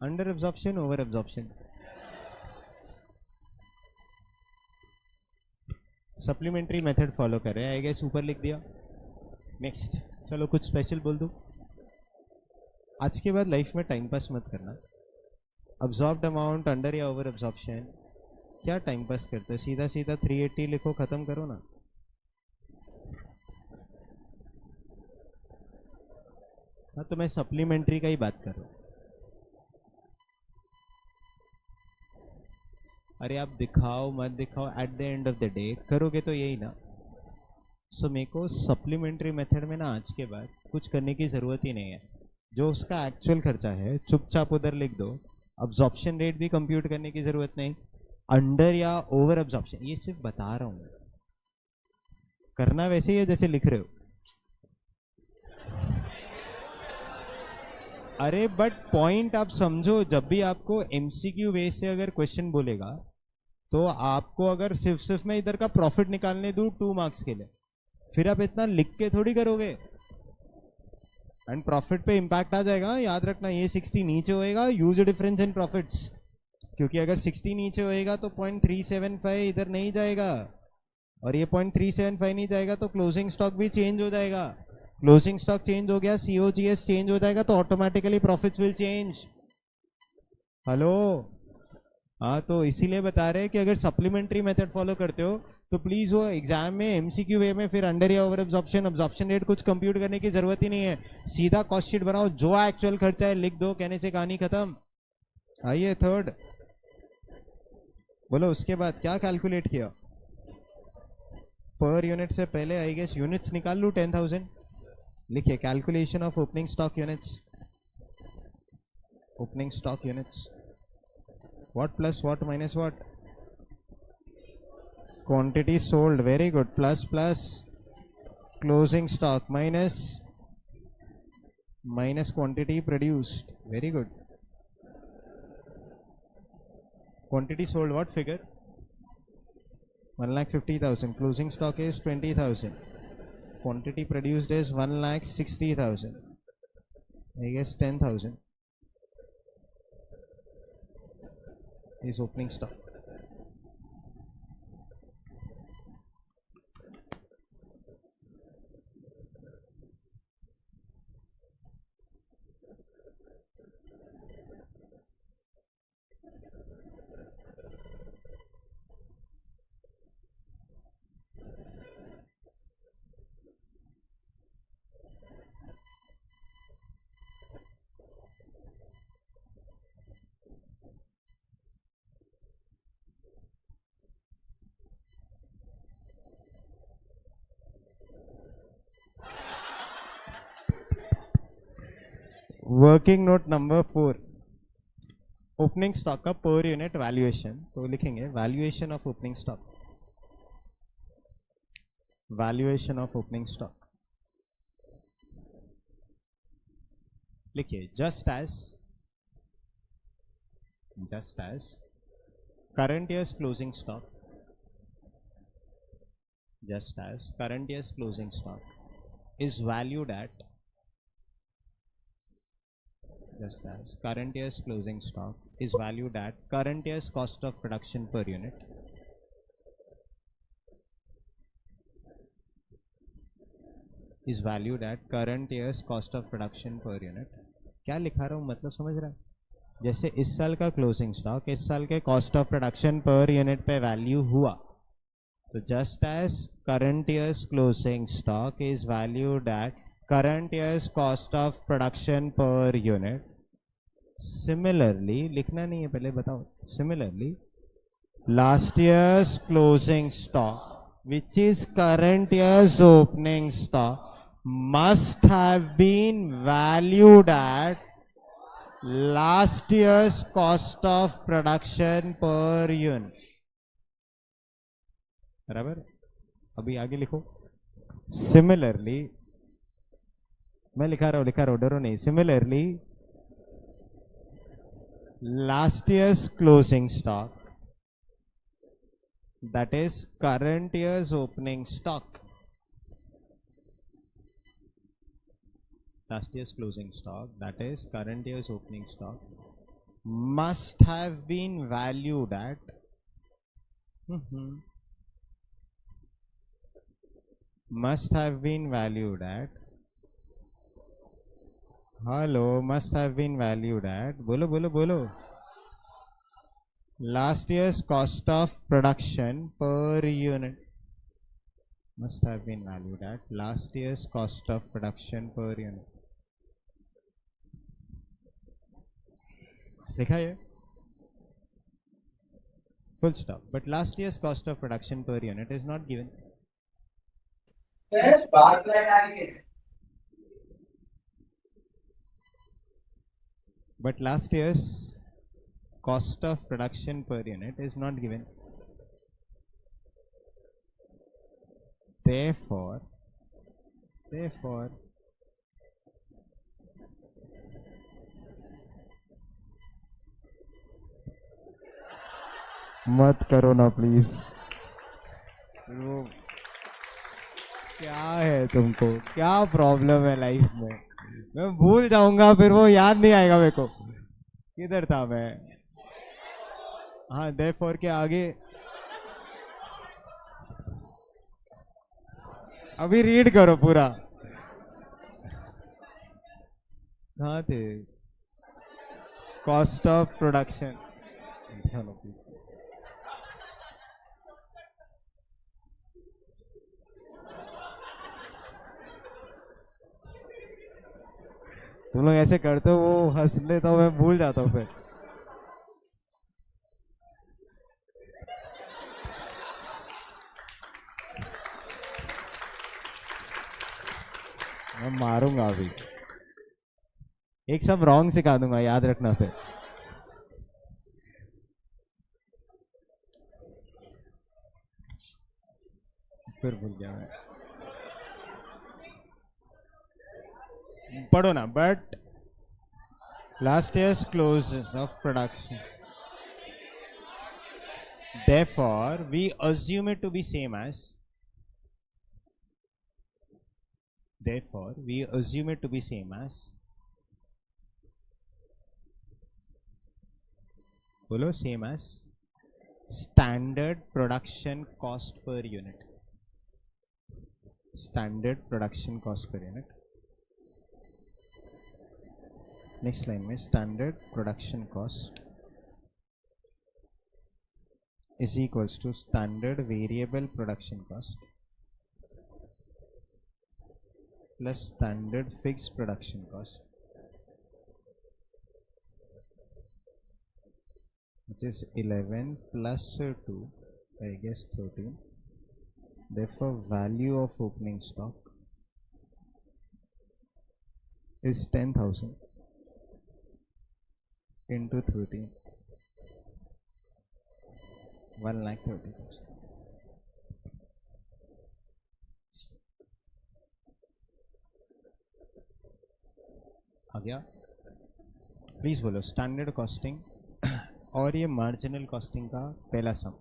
Under absorption over absorption, supplementary method follow कर रहे हैं, I guess ऊपर लिख दिया। Next चलो कुछ स्पेशल बोल दो। आज के बाद लाइफ में टाइम पास मत करना। अब्जॉर्ब्ड अमाउंट अंडर या ओवर अब्जॉर्प्शन, क्या टाइम पास करते हो, सीधा सीधा 380 लिखो, खत्म करो ना। हाँ तो मैं सप्लीमेंट्री का ही बात कर रहा हूँ। अरे आप दिखाओ मत दिखाओ, eight the end of the day करोगे तो यही ना। सो मेरे को सप्लीमेंट्री मेथड में ना आज के बाद कुछ करने की ज़रूरत ही नहीं है। जो उसका एक्चुअल खर्चा है चुपचाप उधर लिख दो, अब्जॉर्प्शन रेट भी कंप्यूट करने की ज़रूरत नहीं, अंडर या ओवर अब्जॉर्प्शन ये सिर्फ बता रहा हूँ, करना वैसे ही है जैसे लिख रहे हो। अरे बट पॉइंट आप समझो, जब भी आपको एमसीक्यू वे से अगर क्वेश्चन बोलेगा तो आपको अगर सिर्फ मैं इधर का प्रॉफिट निकालने दूं 2 मार्क्स के लिए, फिर आप इतना लिख के थोड़ी करोगे, एंड प्रॉफिट पे इंपैक्ट आ जाएगा। याद रखना ये 60 नीचे होएगा, यूज डिफरेंस इन प्रॉफिट्स, क्योंकि अगर 60 नीचे होएगा तो 0.375 इधर नहीं जाएगा, और ये 0.375 नहीं जाएगा तो क्लोजिंग स्टॉक भी चेंज हो जाएगा। क्लोजिंग स्टॉक चेंज हो गया, सीओजीएस चेंज हो जाएगा, तो automatically profits will change. Hello, हाँ तो इसीलिए बता रहे हैं कि अगर सप्लीमेंट्री मेथड फॉलो करते हो तो प्लीज वो एग्जाम में एमसीक्यू वे में फिर अंडर या ओवर अब्जॉर्प्शन रेट कुछ कंप्यूट करने की जरूरत ही नहीं है। सीधा कॉस्ट शीट बनाओ, जो एक्चुअल खर्चा है लिख दो, कहने से कहानी खत्म। आइए थर्ड बोलो, उसके बाद क्या कैलकुलेट किया, पर यूनिट से पहले आई गेस यूनिट्स निकाल लूँ 10,000. लिखिए calculation of opening stock units. Opening stock units. What plus what minus what? Quantity sold. Very good. Plus plus closing stock minus quantity produced. Very good. Quantity sold what figure? 1,50,000. Closing stock is 20,000. Quantity produced is 1,60,000. I guess 10,000 is opening stock. Working note number 4. Opening stock का per unit valuation. तो लिखेंगे valuation of opening stock. Valuation of opening stock. लिखिए just as current year's closing stock. just as current year's closing stock is valued at current year's closing stock is valued at current year's cost of production per unit is valued at current year's cost of production per unit. क्या लिखा रहा हूँ मतलब समझ रहा है? जैसे इस साल का क्लोजिंग स्टॉक इस साल के cost of production per unit पे वैल्यू हुआ, तो just as current year's closing stock is valued at current year's cost of production per unit. Similarly लिखना नहीं है, पहले बताओ. Similarly last year's closing stock which is current year's opening stock must have been valued at last year's cost of production per unit. बराबर. अभी आगे लिखो. Similarly मैं लिखा रहा हूं डरो नहीं. Similarly last year's closing stock that is current year's opening stock, last year's closing stock that is current year's opening stock must have been valued at must have been valued at hello must have been valued at bolo last year's cost of production per unit must have been valued at last year's cost of production per unit. लिखा है full stop. But last year's cost of production per unit is not given. But last year's cost of production per unit is not given. Therefore मत करो ना please. वो क्या है तुमको, क्या प्रॉब्लम है लाइफ में? मैं भूल जाऊंगा फिर वो याद नहीं आएगा मेरे को. किधर था मैं? हाँ therefore के आगे अभी रीड करो पूरा. कहाँ थे? Cost of production. तुम लोग ऐसे करते हो, वो हंस लेता हूँ, मैं भूल जाता हूँ फिर. मैं मारूंगा अभी, एक सब रॉन्ग सिखा दूंगा, याद रखना फिर भूल गया मैं। पढ़ो ना, but last year's close of production, therefore we assume it to be same as, therefore we assume it to be same as, बोलो, same as standard production cost per unit, standard production cost per unit. Next line में standard production cost is equals to standard variable production cost plus standard fix production cost, which is 11 plus 2, I guess 13. Therefore value of opening stock is 10,000 into 13, 1,30,000. आ गया? Please बोलो standard costing और ये marginal costing का पहला सम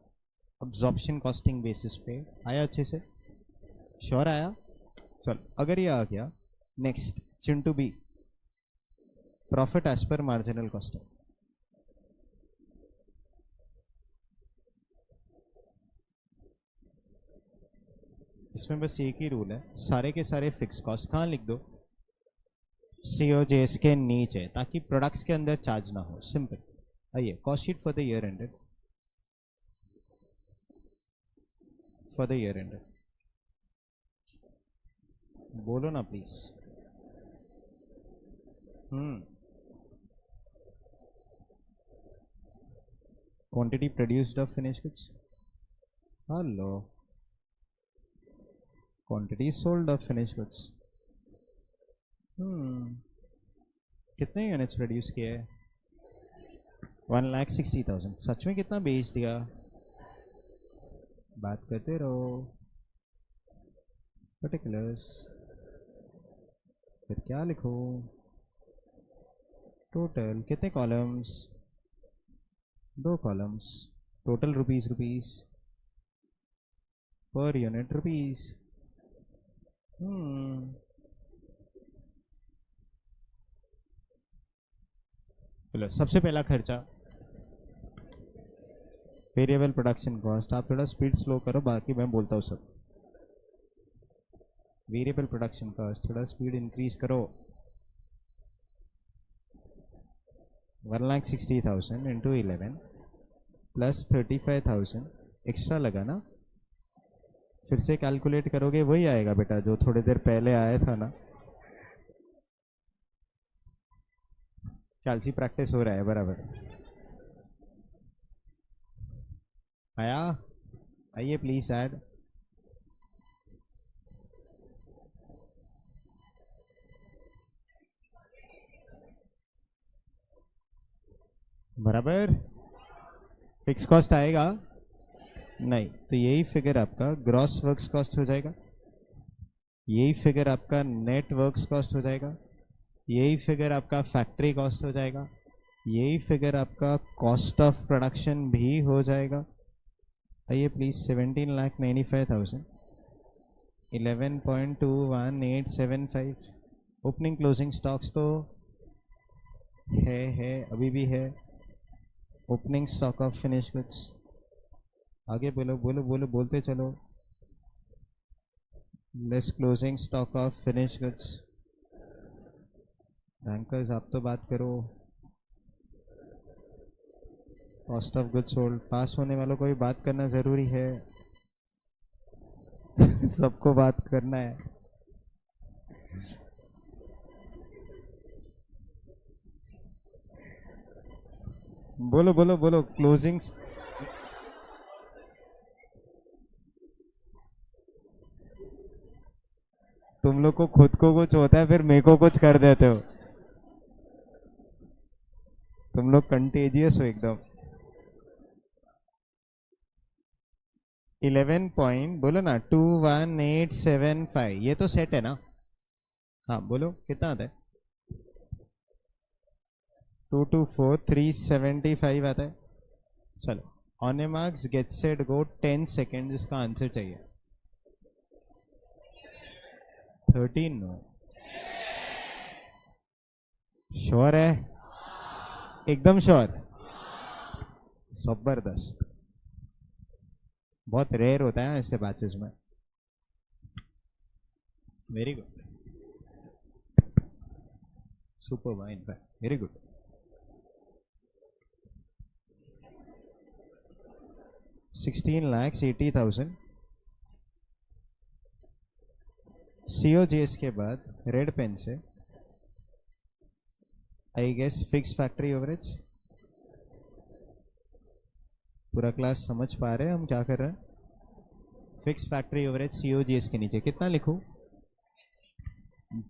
absorption costing basis पे आया, अच्छे से श्योर आया? चल, अगर ये आ गया, next Chintu B, profit as per marginal costing. इसमें बस एक ही रूल है, सारे के सारे फिक्स कॉस्ट कहाँ लिख दो, COGS के नीचे, ताकि प्रोडक्ट्स के अंदर चार्ज ना हो, सिंपल। आइए, cost sheet for the year ended, for the year ended, बोलो ना please. Quantity produced of finish goods, hello, quantity sold off finish goods, कितने यूनिट्स प्रोड्यूस किए हैं? 1,60,000। सच में कितना बेच दिया? बात करते रहो, पर्टिकुलर्स, फिर क्या लिखो, टोटल कितने columns, 2 columns, total rupees per unit rupees. चलो, सबसे पहला खर्चा वेरिएबल प्रोडक्शन कॉस्ट। आप थोड़ा स्पीड स्लो करो, बाकी मैं बोलता हूँ सब। वेरिएबल प्रोडक्शन कॉस्ट, थोड़ा स्पीड इंक्रीज करो। 1,60,000 इंटू 11 प्लस 35,000 एक्स्ट्रा लगा ना, फिर से कैलकुलेट करोगे वही आएगा बेटा जो थोड़ी देर पहले आया था ना। कैलसी प्रैक्टिस हो रहा है बराबर। आया? आइए प्लीज ऐड। बराबर। फिक्स कॉस्ट आएगा नहीं, तो यही फिगर आपका ग्रॉस वर्क्स कॉस्ट हो जाएगा, यही फिगर आपका नेट वर्क्स कॉस्ट हो जाएगा, यही फिगर आपका फैक्ट्री कॉस्ट हो जाएगा, यही फिगर आपका कॉस्ट ऑफ प्रोडक्शन भी हो जाएगा। आइए प्लीज, 17,95,000, 11.21875। ओपनिंग क्लोजिंग स्टॉक्स तो है अभी भी है। Opening stock of finish goods, आगे बोलो बोलो बोलो, बोलते चलो। Less closing stock of finish goods. Bankers आप तो बात करो। कॉस्ट ऑफ गुड्स सोल्ड, पास होने वालों को भी बात करना जरूरी है। सबको बात करना है। बोलो बोलो बोलो, क्लोजिंग्स। तुम लोग को खुद को कुछ होता है फिर मेरे को कुछ कर देते हो। तुम लोग कंटेजियस हो एकदम। 11 पॉइंट बोलो ना, 21875, ये तो सेट है ना। हाँ बोलो कितना आता है। 224375 आता है। चलो on a marks get set go, 10 second इसका आंसर चाहिए। 13 नो। श्योर है, एकदम श्योर। जबरदस्त, बहुत रेयर होता है ऐसे बैचेस में। Very good, super wine, very good. $16,80,000 COGS के बाद रेड पेन से I guess fix factory average. पूरा क्लास समझ पा रहे हैं हम क्या कर रहे हैं। फिक्स फैक्ट्री एवरेज COGS के नीचे कितना लिखूं।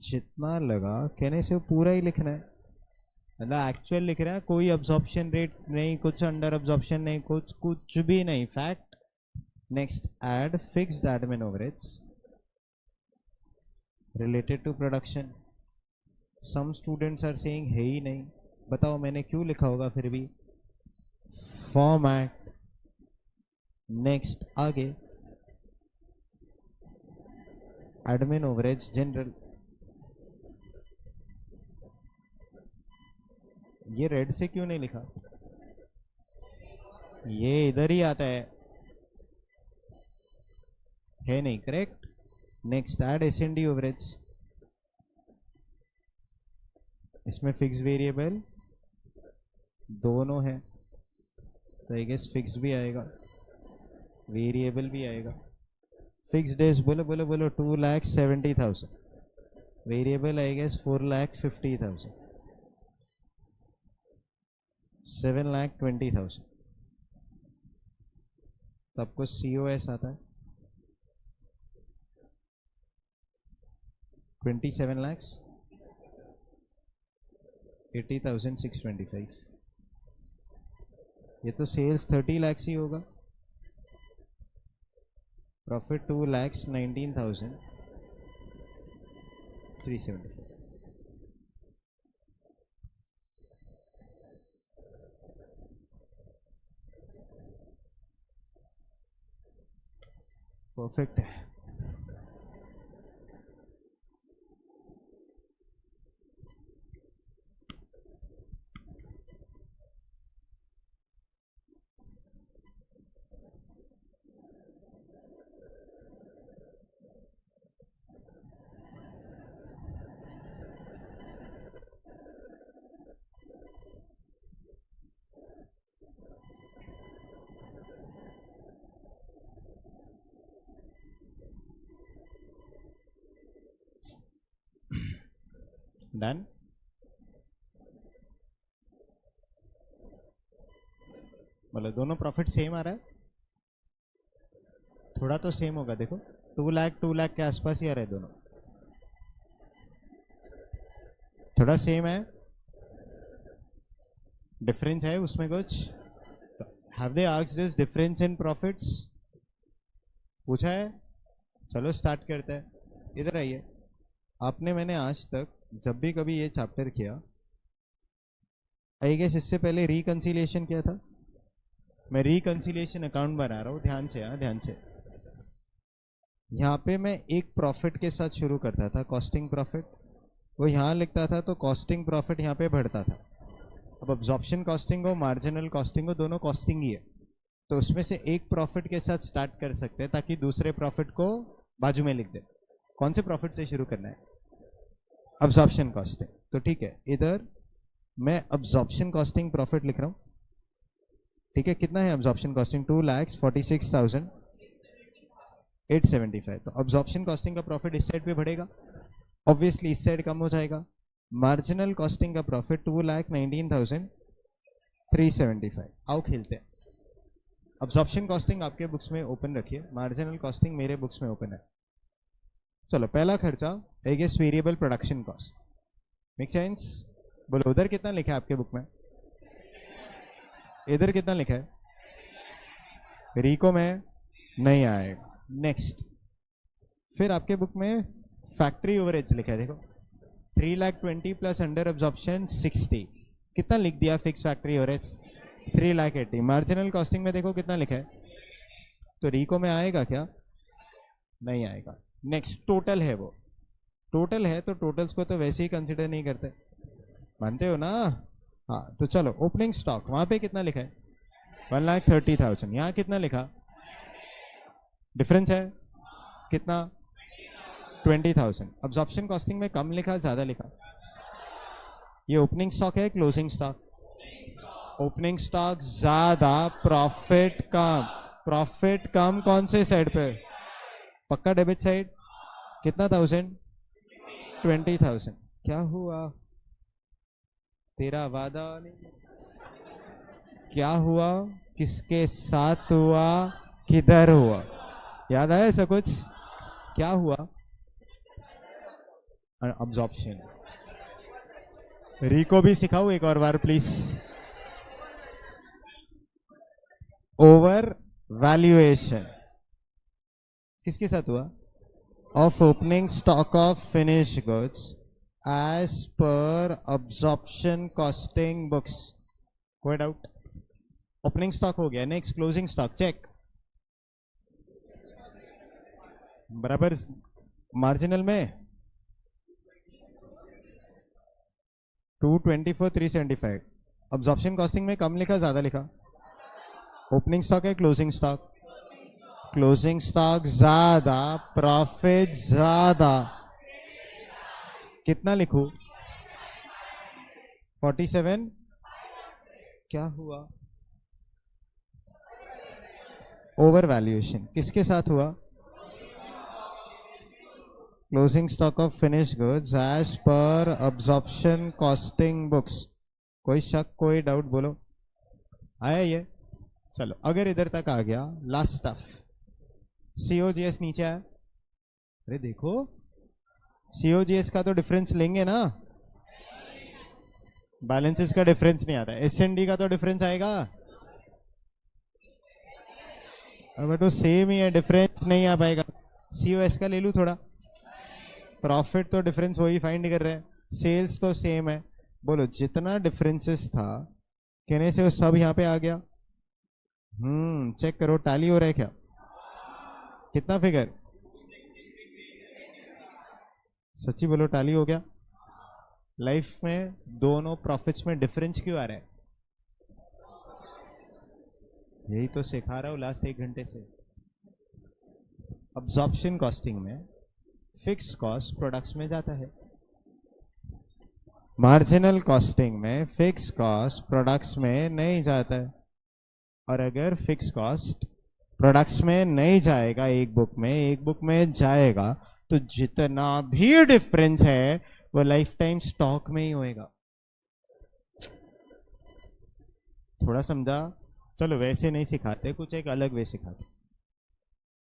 जितना लगा कहने से पूरा ही लिखना है, मतलब एक्चुअल लिख रहा है, कोई अब्जॉर्प्शन रेट नहीं, कुछ अंडर अब्जॉर्प्शन नहीं, कुछ भी नहीं, fact. Next add fixed admin overheads related to production. Some students are saying है ही नहीं, बताओ मैंने क्यों लिखा होगा फिर भी। फॉर्मेट, नेक्स्ट आगे एडमिन ओवरेज जनरल। ये रेड से क्यों नहीं लिखा, ये इधर ही आता है नहीं, करेक्ट। नेक्स्ट ऐड S&D ओवरेज, इसमें फिक्स वेरिएबल दोनों है तो आई गेस फिक्स्ड भी आएगा, वेरिएबल भी आएगा। फिक्स डेज बोलो बोलो बोलो, 2,70,000, वेरिएबल आई गेस 4,50,000, 7,20,000। तो आपको COS आता है 27,80,625। ये तो सेल्स 30 लाख ही होगा। प्रॉफिट 2,19,375। परफेक्ट है। डन। मतलब दोनों प्रॉफिट सेम आ रहा है, थोड़ा तो सेम होगा देखो, 2 लाख के आसपास ही आ रहा है दोनों, थोड़ा सेम है, डिफरेंस है उसमें कुछ। Have they asked this difference in profits, पूछा है। चलो स्टार्ट करते हैं, इधर आइए। आपने मैंने आज तक जब भी कभी ये चैप्टर किया, आई गेस इससे पहले रिकंसिलिएशन किया था। मैं रिकंसिलिएशन अकाउंट बना रहा हूँ, ध्यान से, हाँ ध्यान से। यहाँ पे मैं एक प्रॉफिट के साथ शुरू करता था, कॉस्टिंग प्रॉफिट, वो यहाँ लिखता था तो कॉस्टिंग प्रॉफिट यहाँ पे बढ़ता था। अब अब्जॉर्प्शन कॉस्टिंग हो, मार्जिनल कॉस्टिंग हो, दोनों कॉस्टिंग ही है, तो उसमें से एक प्रॉफिट के साथ स्टार्ट कर सकते हैं ताकि दूसरे प्रॉफिट को बाजू में लिख दे। कौन से प्रॉफिट से शुरू करना है, अब्जॉर्प्शन कॉस्टिंग। तो ठीक है, इधर मैं अब्जॉर्प्शन कॉस्टिंग प्रॉफिट लिख रहा हूँ, ठीक है। कितना है अब्जॉर्प्शन कॉस्टिंग, 2,46,875। तो अब्जॉर्प्शन कॉस्टिंग का प्रॉफिट इस साइड पे बढ़ेगा, ऑब्वियसली इस साइड कम हो जाएगा। मार्जिनल कॉस्टिंग का प्रॉफिट 2,19,375। आओ खेलते हैं। अब्जॉर्प्शन कॉस्टिंग आपके बुक्स में ओपन रखिए, मार्जिनल कॉस्टिंग मेरे बुक्स में ओपन है। चलो पहला खर्चा I guess variable production cost, make sense? बोलो उधर कितना लिखा है आपके बुक में, इधर कितना लिखा है? रिको में नहीं आएगा। नेक्स्ट, फिर आपके बुक में फैक्ट्री ओवरहेड्स लिखा है, देखो 3,20,000 प्लस अंडर एब्जॉर्प्शन 60, कितना लिख दिया fix factory overheads? 3,80,000। Marginal costing में देखो कितना लिखा है, तो रिको में आएगा क्या? नहीं आएगा। नेक्स्ट, टोटल है, वो टोटल है तो टोटल्स को तो वैसे ही कंसिडर नहीं करते, मानते हो ना? हाँ, तो चलो ओपनिंग स्टॉक वहां पे कितना लिखा है? 1,30,000। यहाँ कितना लिखा? डिफरेंस है कितना? 20,000। अब्जॉर्प्शन कॉस्टिंग में कम लिखा ज्यादा लिखा? ये ओपनिंग स्टॉक है क्लोजिंग स्टॉक? ओपनिंग स्टॉक ज्यादा, प्रॉफिट कम। प्रॉफिट कम कौन से साइड पे? पक्का डेबिट साइड। कितना 1000? 20,000। क्या हुआ? तेरा वादा नहीं? क्या हुआ? किसके साथ हुआ? किधर हुआ? याद आया ऐसा कुछ? क्या हुआ? अब्जॉर्प्शन। रिको भी सिखाओ एक और बार प्लीज। ओवर वैल्यूएशन किसके साथ हुआ? Of opening stock of finish goods as per absorption costing books. कोई डाउट? ओपनिंग स्टॉक हो गया। Next, closing stock check. बराबर मार्जिनल में 224,375। अब्जॉर्प्शन कॉस्टिंग में कम लिखा ज्यादा लिखा? ओपनिंग स्टॉक है क्लोजिंग स्टॉक? क्लोजिंग स्टॉक ज्यादा, प्रॉफिट ज्यादा। कितना लिखूं? 47। क्या हुआ? ओवर वैल्यूएशन किसके साथ हुआ? Closing stock of finish goods as per absorption costing books. कोई शक कोई डाउट बोलो? आया ये? चलो अगर इधर तक आ गया, लास्ट स्टफ सीओजीएस नीचे आया। अरे देखो, सीओजीएस का तो डिफरेंस लेंगे ना, बैलेंसेस का डिफरेंस नहीं आता। एसएनडी का तो डिफरेंस आएगा। अब तो सेम ही है, डिफरेंस नहीं आ पाएगा। सीओएस का ले लू थोड़ा, प्रॉफिट तो डिफरेंस वही फाइंड कर रहे हैं, सेल्स तो सेम है। बोलो जितना डिफरेंसेस था कहने से वो सब यहाँ पे आ गया। चेक करो टैली हो रहा है क्या? कितना फिगर? सच्ची बोलो टैली हो गया? लाइफ में दोनों प्रॉफिट्स में डिफरेंस क्यों आ रहा है? यही तो सिखा रहा हूं लास्ट 1 घंटे से। अब्जॉर्प्शन कॉस्टिंग में फिक्स कॉस्ट प्रोडक्ट्स में जाता है, मार्जिनल कॉस्टिंग में फिक्स कॉस्ट प्रोडक्ट्स में नहीं जाता है। और अगर फिक्स कॉस्ट प्रोडक्ट्स में नहीं जाएगा एक बुक में जाएगा, तो जितना भी डिफरेंस है वो लाइफ टाइम स्टॉक में ही होएगा। थोड़ा समझा? चलो वैसे नहीं सिखाते, कुछ एक अलग वे सिखाते।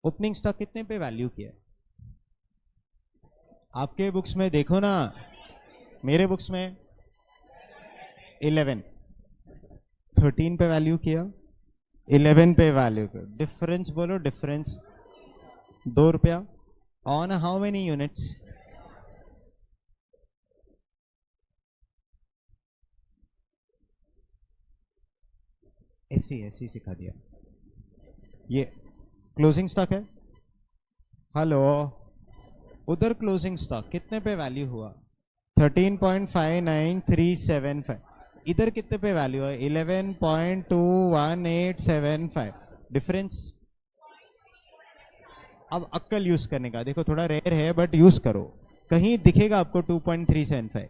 ओपनिंग स्टॉक कितने पे वैल्यू किया? आपके बुक्स में देखो ना, मेरे बुक्स में 11, 13 पे वैल्यू किया, 11 पे वैल्यू किया। डिफरेंस बोलो, डिफरेंस 2 रुपया ऑन हाउ मेनी यूनिट्स? ऐसी सिखा दिया। ये क्लोजिंग स्टॉक है। हेलो, उधर क्लोजिंग स्टॉक कितने पे वैल्यू हुआ? 13.59375। इधर कितने पे वैल्यू है? 11.21875। डिफरेंस। अब अक्कल यूज करने का देखो, थोड़ा रेयर है बट यूज करो। कहीं दिखेगा आपको 2.375?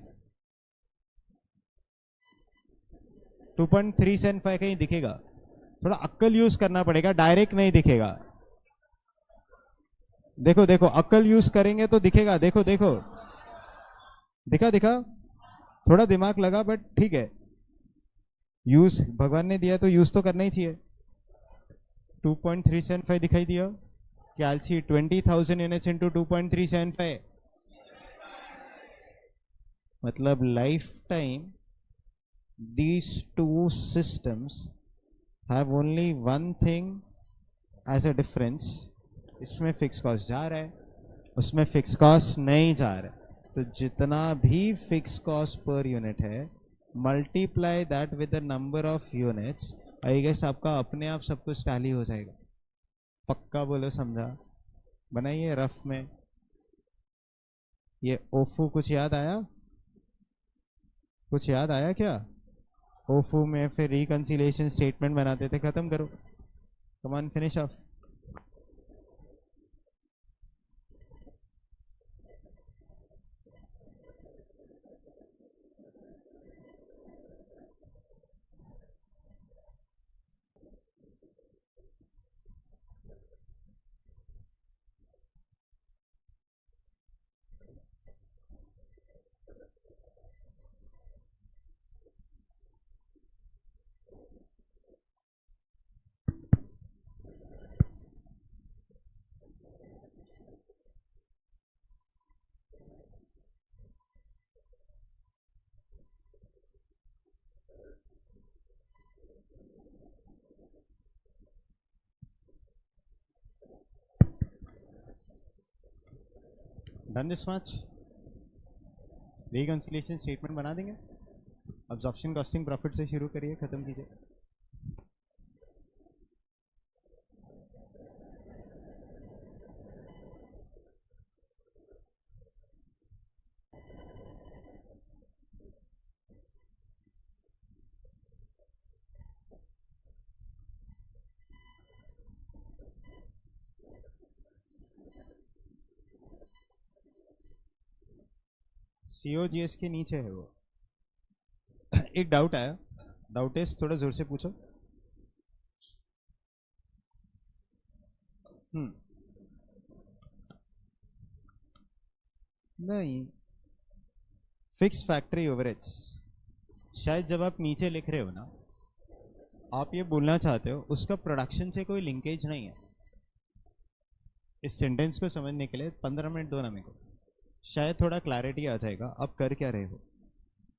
2.375 कहीं दिखेगा? थोड़ा अक्कल यूज करना पड़ेगा, डायरेक्ट नहीं दिखेगा। देखो देखो, अक्कल यूज करेंगे तो दिखेगा। देखो देखो, दिखा दिखा, थोड़ा दिमाग लगा बट ठीक है, यूज भगवान ने दिया तो यूज तो करना ही चाहिए। 2.375 दिखाई दिया कैलसी 20,000 यूनिट्स इंटू 2.375, मतलब life time these two systems have only one thing as a difference. इसमें फिक्स कॉस्ट जा रहा है, उसमें फिक्स कॉस्ट नहीं जा रहा है, तो जितना भी फिक्स कॉस्ट पर यूनिट है multiply that with the number of units, I guess आपका अपने आप सब कुछ टैली हो जाएगा। पक्का बोलो, समझा? बनाइए रफ में। ये ओफू कुछ याद आया? कुछ याद आया क्या? ओफू में फिर रिकंसिलिएशन स्टेटमेंट बनाते थे, खत्म करो। Come on, finish off. Done this much. Reconciliation statement बना देंगे। अब्जॉर्प्शन कॉस्टिंग प्रॉफिट से शुरू करिए, खत्म कीजिए। COGS के नीचे है वो। एक डाउट आया, डाउट है, थोड़ा जोर से पूछो। नहीं, फिक्स फैक्ट्री ओवरहेड्स शायद जब आप नीचे लिख रहे हो ना, आप ये बोलना चाहते हो उसका प्रोडक्शन से कोई लिंकेज नहीं है। इस सेंटेंस को समझने के लिए 15 मिनट दो ना मेरे को, शायद थोड़ा क्लैरिटी आ जाएगा आप कर क्या रहे हो।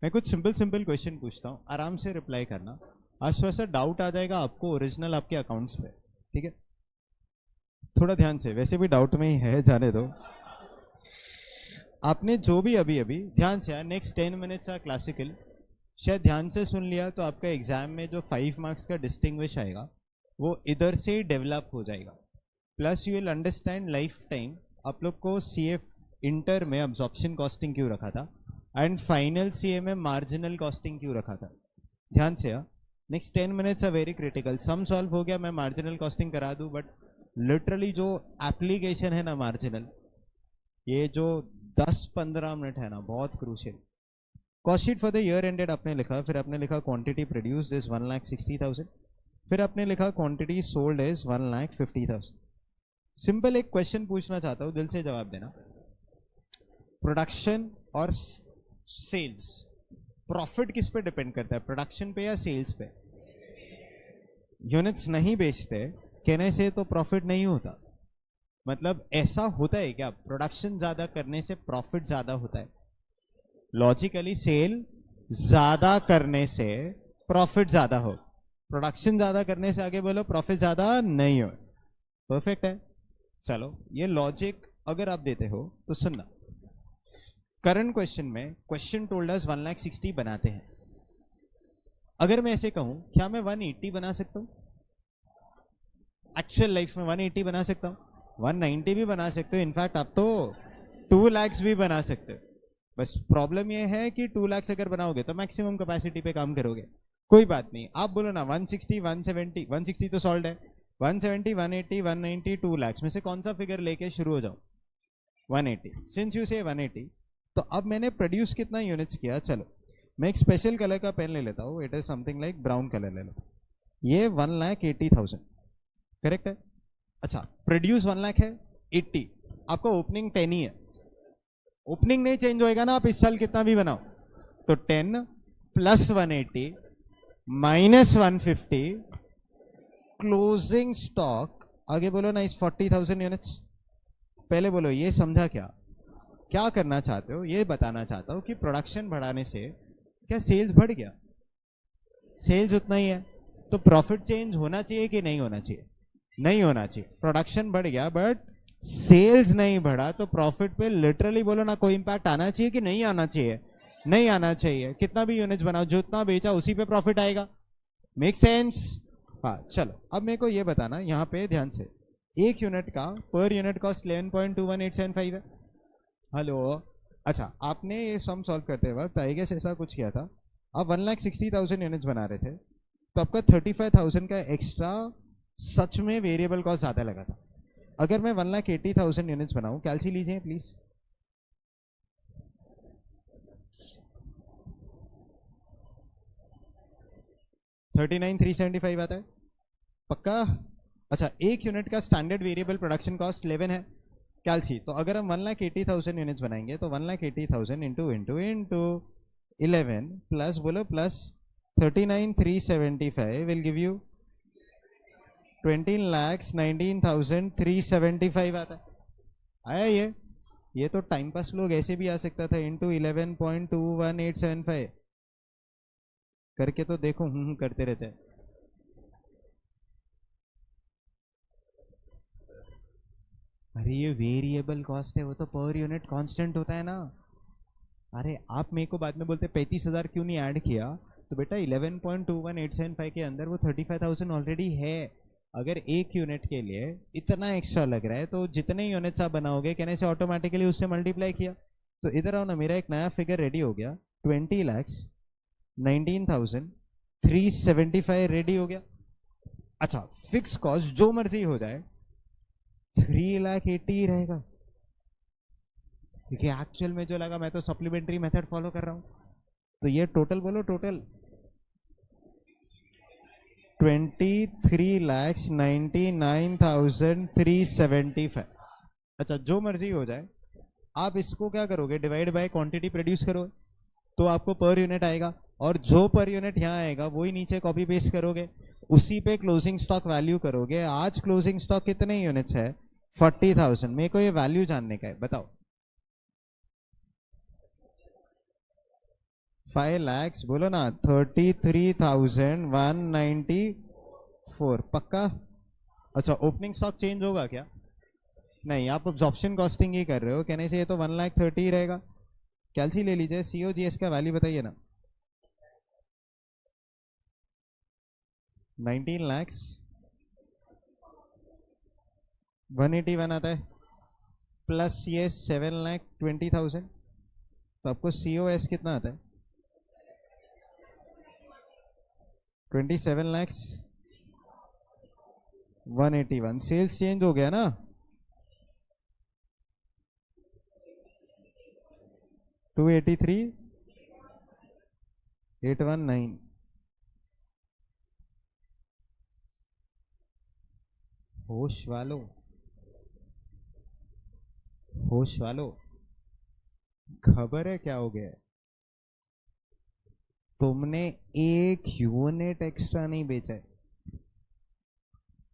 मैं कुछ सिंपल क्वेश्चन पूछता हूँ, आराम से रिप्लाई करना। आज थोड़ा सा डाउट आ जाएगा आपको ओरिजिनल आपके अकाउंट्स पे, ठीक है? थोड़ा ध्यान से, वैसे भी डाउट में ही है, जाने दो। आपने जो भी अभी ध्यान से, नेक्स्ट 10 मिनट्स क्लासिकल शायद ध्यान से सुन लिया तो आपका एग्जाम में जो 5 मार्क्स का डिस्टिंग्विश आएगा वो इधर से ही डेवलप हो जाएगा। Plus you will understand lifetime आप लोग को CF इंटर में अब्जॉर्प्शन कॉस्टिंग क्यों रखा था एंड फाइनल CA में मार्जिनल कॉस्टिंग क्यों रखा था। ध्यान से, next 10 minutes are very critical. Some solve हो गया, मैं मार्जिनल कॉस्टिंग करा दूं, बट लिटरली जो एप्लीकेशन है ना मार्जिनल, ये जो 10-15 मिनट है ना, बहुत crucial. Cost sheet for the year ended आपने लिखा, फिर आपने लिखा क्वांटिटी प्रोड्यूस्ड इज 1,60,000, फिर आपने लिखा क्वांटिटी सोल्ड इज 1,50,000। सिंपल एक क्वेश्चन पूछना चाहता हूं, दिल से जवाब देना। प्रोडक्शन और सेल्स, प्रॉफिट किस पे डिपेंड करता है, प्रोडक्शन पे या सेल्स पे? यूनिट्स नहीं बेचते कहने से तो प्रॉफिट नहीं होता। मतलब ऐसा होता है क्या प्रोडक्शन ज्यादा करने से प्रॉफिट ज्यादा होता है? लॉजिकली सेल ज्यादा करने से प्रॉफिट ज्यादा हो, प्रोडक्शन ज्यादा करने से आगे बोलो प्रॉफिट ज्यादा नहीं हो। परफेक्ट है। चलो ये लॉजिक अगर आप देते हो तो सुनना। करंट क्वेश्चन में क्वेश्चन टोल्ड अस 1,60,000 बनाते हैं। अगर मैं ऐसे कहूं, क्या मैं 180 बना सकता हूं? एक्चुअल लाइफ में 180 बना सकता हूं, 190 भी बना सकते हो, इनफैक्ट आप तो 2 लाख भी बना सकते हो। बस प्रॉब्लम ये है कि 2 लाख अगर बनाओगे तो मैक्सिमम कैपेसिटी पे काम करोगे। कोई बात नहीं, आप बोलो ना 160, 170, 160 तो सॉल्व है, 170, 180, 190, 2 लाख में से कौन सा फिगर लेके शुरू हो जाऊं? 180। सिंस यू से 180, तो अब मैंने प्रोड्यूस कितना यूनिट्स किया? चलो मैं एक स्पेशल कलर का पेन ले लेता हूँ, it is something like brown colour ले लो। ये 1,80,000 करेक्ट है। अच्छा, प्रोड्यूस 1 लाख है, 80, आपका ओपनिंग 10 ही है। ओपनिंग नहीं चेंज होएगा ना, आप इस साल कितना भी बनाओ। तो 10 प्लस 180 माइनस 150, क्लोजिंग स्टॉक आगे बोलो ना, इस 40,000 यूनिट्स। पहले बोलो ये समझा क्या, क्या करना चाहते हो, ये बताना चाहता हूँ कि प्रोडक्शन बढ़ाने से क्या सेल्स बढ़ गया, सेल्स उतना ही है, तो प्रॉफिट चेंज होना चाहिए कि नहीं होना चाहिए, नहीं होना चाहिए। प्रोडक्शन बढ़ गया बट सेल्स नहीं बढ़ा, तो प्रॉफिट पे लिटरली बोलो ना कोई इंपैक्ट आना चाहिए कि नहीं आना चाहिए, नहीं आना चाहिए। कितना भी यूनिट्स बनाओ, जितना बेचा उसी पे प्रॉफिट आएगा। Make sense? हाँ चलो, अब मेरे को ये बताना यहाँ पे ध्यान से, एक यूनिट का पर यूनिट कॉस्ट 11.21875 है। हेलो, अच्छा आपने ये सम सॉल्व करते वक्त आई गेस ऐसा कुछ किया था, आप 1,60,000 यूनिट्स बना रहे थे, तो आपका 35,000 का एक्स्ट्रा सच में वेरिएबल कॉस्ट ज्यादा लगा था। अगर मैं 1,80,000 यूनिट्स बनाऊं, कैलसी लीजिए प्लीज, $39,375 आता है पक्का? अच्छा, एक यूनिट का स्टैंडर्ड वेरिएबल प्रोडक्शन कॉस्ट 11 है कैलसी, तो अगर हम 1,80,000 यूनिट्स बनाएंगे तो 1,80,000 इंटू इंटू इंटू 11 प्लस बोलो प्लस 39,375 विल गिव यू 20,19,375 आता है। आया ये तो टाइम पास लोग ऐसे भी आ सकता था, इंटू 11.21875 करके तो देखो, करते रहते हैं। अरे ये वेरिएबल कॉस्ट है, वो तो पर यूनिट कांस्टेंट होता है ना। अरे आप मेरे को बाद में बोलते 35,000 क्यों नहीं ऐड किया, तो बेटा 11.21875 के अंदर वो 35,000 ऑलरेडी है। अगर एक यूनिट के लिए इतना एक्स्ट्रा लग रहा है तो जितने यूनिट्स आप बनाओगे कहने से ऑटोमेटिकली उससे मल्टीप्लाई किया। तो इधर आओ ना, मेरा एक नया फिगर रेडी हो गया, 20,19,375 रेडी हो गया। अच्छा, फिक्स कॉस्ट जो मर्जी हो जाए 3,80,000 रहेगा, क्योंकि एक्चुअल में जो लगा, मैं तो सप्लीमेंट्री मेथड फॉलो कर रहा हूं। तो ये टोटल बोलो, टोटल 23,99,375। अच्छा जो मर्जी हो जाए, आप इसको क्या करोगे, डिवाइड बाय क्वांटिटी प्रोड्यूस करो तो आपको पर यूनिट आएगा, और जो पर यूनिट यहाँ आएगा वही नीचे कॉपी पेस्ट करोगे, उसी पे क्लोजिंग स्टॉक वैल्यू करोगे। आज क्लोजिंग स्टॉक कितने यूनिट्स है, 40,000। मेरे को ये वैल्यू जानने का है, बताओ। 5 lakhs बोलो ना, 33,194 पक्का? अच्छा, ओपनिंग स्टॉक चेंज होगा क्या? नहीं, आप ऑप्शन कॉस्टिंग ही कर रहे हो, कहने से ये तो 1,30,000 ही रहेगा। कैलसी ले लीजिए, सीओजीएस का वैल्यू बताइए ना। 19 lakhs 181 आता है, प्लस ये 7,20,000, तो आपको सीओएस कितना आता है, 27,181। सेल्स चेंज हो गया ना, 283,819। होश वालो, होश वालो, खबर है क्या हो गया? तुमने एक यूनिट एक्स्ट्रा नहीं बेचा है,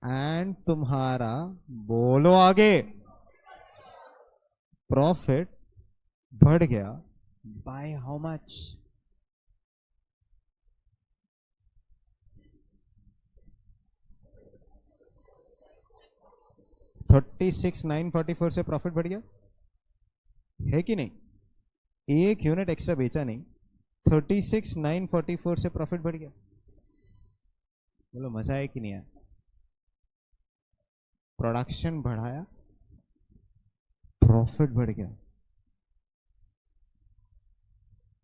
एंड तुम्हारा, बोलो आगे, प्रॉफिट बढ़ गया बाय हाउ मच? 36,944 से प्रॉफिट बढ़ गया है कि नहीं? एक यूनिट एक्स्ट्रा बेचा नहीं, 36,944 से प्रॉफिट बढ़ गया। बोलो मजा है कि नहीं आया? प्रोडक्शन बढ़ाया, प्रॉफिट बढ़ गया।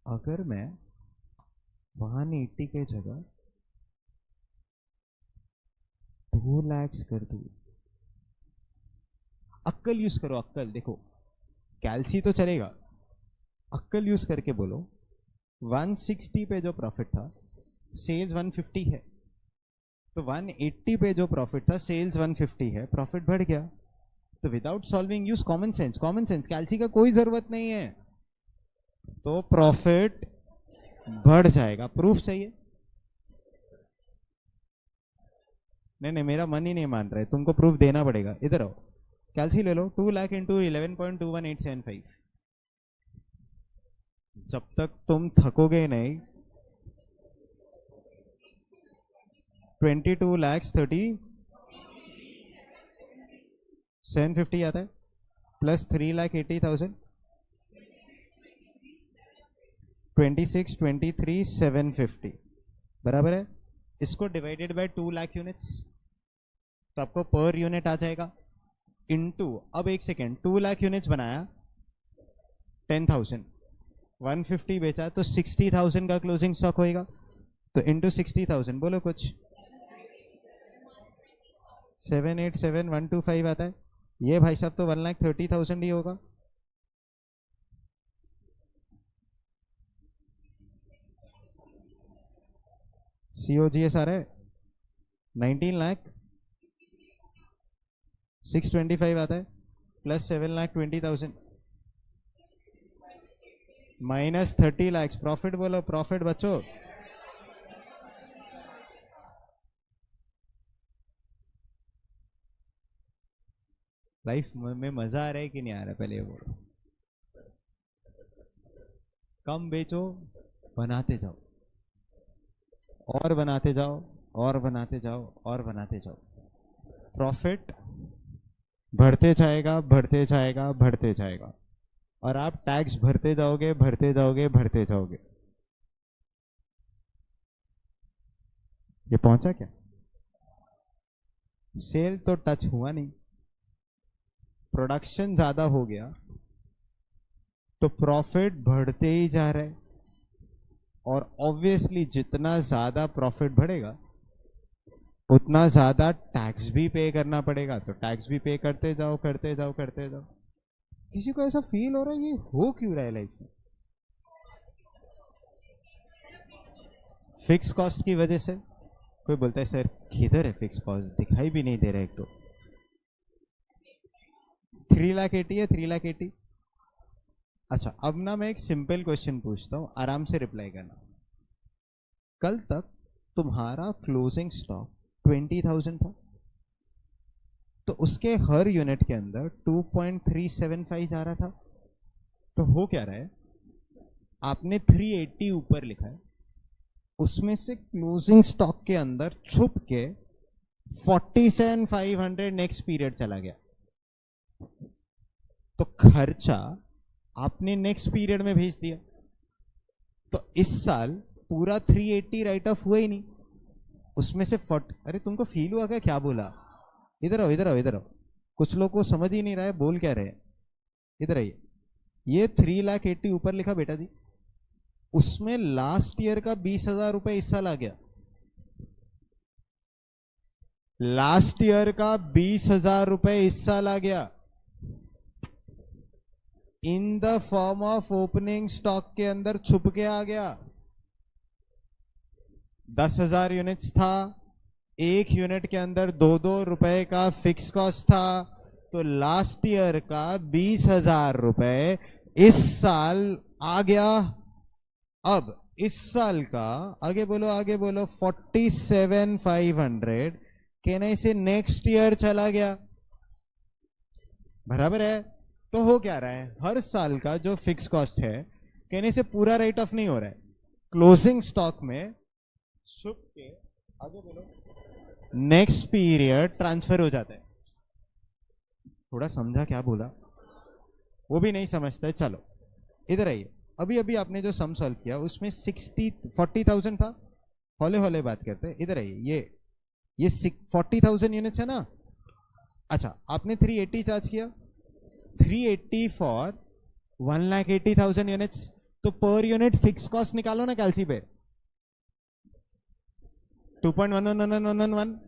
अगर मैं 180 के जगह 2 lakhs कर दूं, अक्कल यूज करो, अक्कल देखो, कैलसी तो चलेगा, अक्कल यूज करके बोलो। 160 पे जो प्रॉफिट था, सेल्स 150 है, तो 180 पे जो प्रॉफिट था, सेल्स 150 है, प्रॉफिट बढ़ गया। तो without solving use common sense, common sense, कैलसी का कोई जरूरत नहीं है, तो प्रॉफिट बढ़ जाएगा। प्रूफ चाहिए? नहीं नहीं, मेरा मन ही नहीं मान रहा है, तुमको प्रूफ देना पड़ेगा। इधर आओ, कैलसी ले लो। 2 लाख इंटू 11.21875। जब तक तुम थकोगे नहीं, 22 lakhs 3750 आता है, प्लस 3,80,000, 26,23,750 बराबर है। इसको डिवाइडेड बाय 2 लाख यूनिट्स, तो आपको पर यूनिट आ जाएगा इनटू, अब एक सेकेंड, 2 लाख यूनिट्स बनाया, 10,000, 150 बेचा तो 60,000 का क्लोजिंग स्टॉक होएगा, तो इनटू 60,000 बोलो कुछ, 787,125 आता है। ये भाई साहब तो 1,30,000 ही होगा। COGS आ रहा है 19,625 आता है, प्लस 7,20,000 माइनस 30 लाख। प्रॉफिट बोलो, प्रॉफिट बच्चों। लाइफ में मजा आ रहा है कि नहीं आ रहा है, पहले ये बोलो। कम बेचो, बनाते जाओ, और बनाते जाओ, और बनाते जाओ, और बनाते जाओ। प्रॉफिट बढ़ते जाएगा, बढ़ते जाएगा, बढ़ते जाएगा, और आप टैक्स भरते जाओगे, भरते जाओगे, भरते जाओगे। ये पहुंचा क्या? सेल तो टच हुआ नहीं, प्रोडक्शन ज्यादा हो गया तो प्रॉफिट बढ़ते ही जा रहा है, और ऑब्वियसली जितना ज्यादा प्रॉफिट बढ़ेगा उतना ज्यादा टैक्स भी पे करना पड़ेगा, तो टैक्स भी पे करते जाओ, करते जाओ, करते जाओ। किसी को ऐसा फील हो रहा है ये हो क्यों रहा है लाइफ में? फिक्स कॉस्ट की वजह से। कोई बोलता है सर किधर है फिक्स कॉस्ट, दिखाई भी नहीं दे रहा। एक तो 3,80,000 है, 3,80,000। अच्छा, अब ना मैं एक सिंपल क्वेश्चन पूछता हूं, आराम से रिप्लाई करना। कल तक तुम्हारा क्लोजिंग स्टॉक 20,000 था, तो उसके हर यूनिट के अंदर 2.375 जा रहा था। तो हो क्या रहा है, आपने 380 ऊपर लिखा है, उसमें से क्लोजिंग स्टॉक के अंदर छुप के 47,500 नेक्स्ट पीरियड चला गया। तो खर्चा आपने नेक्स्ट पीरियड में भेज दिया, तो इस साल पूरा 380 राइट ऑफ हुआ ही नहीं, उसमें से अरे तुमको फील हुआ क्या बोला? इधर आओ, इधर आओ, इधर आओ। कुछ लोग को समझ ही नहीं रहा है बोल क्या रहे। इधर आइए, ये 3,80,000 ऊपर लिखा बेटा जी, उसमें लास्ट ईयर का 20,000 रुपए इस साल आ गया। लास्ट ईयर का 20,000 रुपए इस साल आ गया, in the form of opening stock के अंदर छुप के आ गया। 10,000 यूनिट्स था, एक यूनिट के अंदर 2-2 रुपए का फिक्स कॉस्ट था, तो लास्ट ईयर का 20,000 रुपए इस साल आ गया। अब इस साल का आगे बोलो, आगे बोलो, 47,500 कहने से नेक्स्ट ईयर चला गया, बराबर है। तो हो क्या रहा है, हर साल का जो फिक्स कॉस्ट है कहने से पूरा राइट ऑफ नहीं हो रहा है, क्लोजिंग स्टॉक में छुप के आगे बोलो नेक्स्ट पीरियड ट्रांसफर हो जाता है। थोड़ा समझा क्या बोला? वो भी नहीं समझता है। चलो इधर आइए, अभी अभी आपने जो सम सॉल्व किया उसमें 40,000 था, हौले हौले बात करते हैं। इधर आइए, ये 40,000 यूनिट्स है ना। अच्छा, आपने 380 चार्ज किया, 380 फॉर 1,80,000 यूनिट्स, तो पर यूनिट फिक्स कॉस्ट निकालो ना कैलसी पे, 2.1111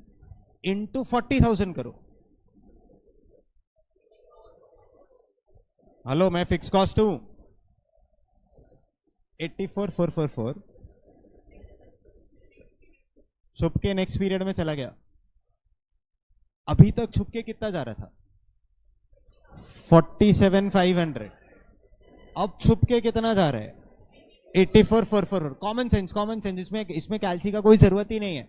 इंटू 40,000 करो। हेलो, मैं फिक्स कॉस्ट हूं 84,444, छुप के नेक्स्ट पीरियड में चला गया। अभी तक छुप के कितना जा रहा था? 47,500। अब छुप के कितना जा रहा है? 84,444। कॉमन सेंस, कॉमन सेंस, इसमें कैल्सी का कोई जरूरत ही नहीं है।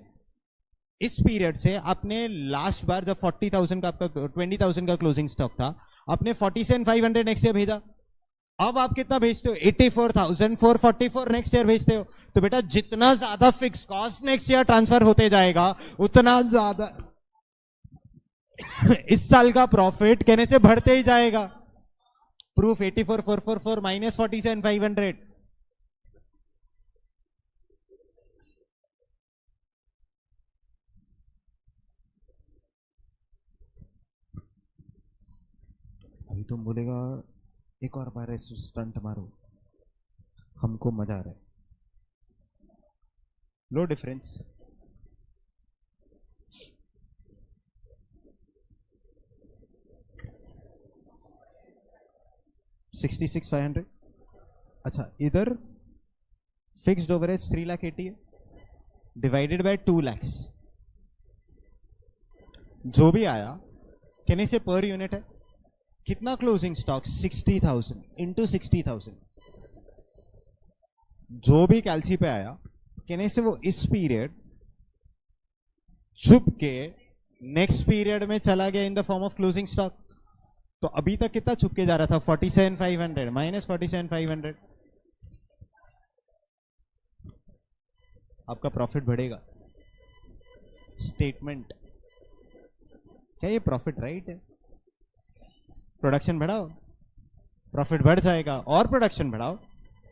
इस पीरियड से आपने लास्ट बार जब 40,000 का आपका 20,000 का क्लोजिंग स्टॉक था, आपने 47,500 नेक्स्ट ईयर भेजा। अब आप कितना भेजते हो? 84,444 नेक्स्ट ईयर भेजते हो। तो बेटा जितना ज्यादा fix cost next year transfer होते जाएगा, उतना ज्यादा इस साल का प्रॉफिट कहने से बढ़ते ही जाएगा। Proof 84,444 minus 47,500। अभी तुम बोलेगा एक और बार ऐसे स्टंट मारो, हमको मजा आ रहा है। लो डिफरेंस, $66,500। अच्छा, इधर फिक्स्ड ओवरेज 3,80,000 है, डिवाइडेड बाय 2 लाख। जो भी आया कहने से पर यूनिट है। कितना क्लोजिंग स्टॉक? 60,000 इंटू 60,000। जो भी कैल्सी पे आया कहने से वो इस पीरियड छुप के नेक्स्ट पीरियड में चला गया in the form of closing stock. तो अभी तक कितना छुप के जा रहा था? 47,500 माइनस 47,500। आपका प्रॉफिट बढ़ेगा। स्टेटमेंट क्या ये प्रॉफिट राइट है? प्रोडक्शन बढ़ाओ, प्रॉफिट बढ़ जाएगा, और प्रोडक्शन बढ़ाओ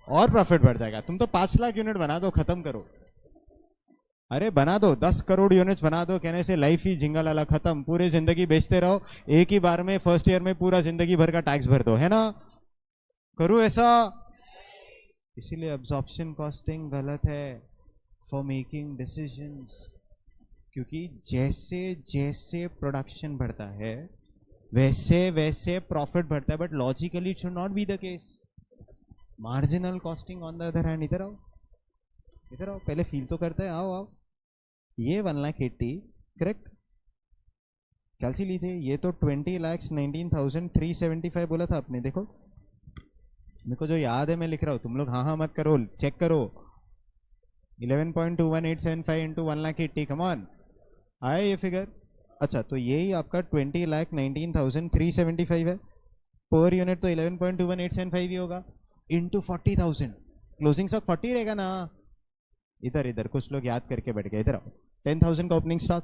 और प्रॉफिट बढ़ जाएगा। तुम तो 5 लाख यूनिट बना दो, खत्म करो। अरे बना दो, 10 करोड़ यूनिट्स बना दो, कहने से लाइफ ही जिंगल वाला खत्म। पूरी जिंदगी बेचते रहो, एक ही बार में फर्स्ट ईयर में पूरा जिंदगी भर का टैक्स भर दो, है ना? करूं ऐसा? इसीलिए अब्जॉर्प्शन कॉस्टिंग गलत है फॉर मेकिंग डिसीजंस। क्योंकि जैसे जैसे प्रोडक्शन बढ़ता है वैसे वैसे प्रॉफिट बढ़ता है, but logically it should not be the case. Marginal costing on the other hand, इधर आओ, इधर आओ, पहले फील तो करते हैं, आओ आओ। ये 1,80,000 करेक्ट? कैलसी लीजिए, ये तो 20,19,375 बोला था आपने। देखो मेरे को जो याद है मैं लिख रहा हूँ, तुम लोग हाँ हाँ मत करो, चेक करो। 11.21875 इंटू 1,80,000, कम ऑन, आया ये फिगर? अच्छा, तो यही आपका 20,19,375 है। पर यूनिट तो 11.21875 ही होगा, इंटू 40,000। क्लोजिंग स्टॉक 40 रहेगा ना? इधर इधर कुछ लोग याद करके बैठ गए, इधर आओ। 10,000 का ओपनिंग स्टॉक,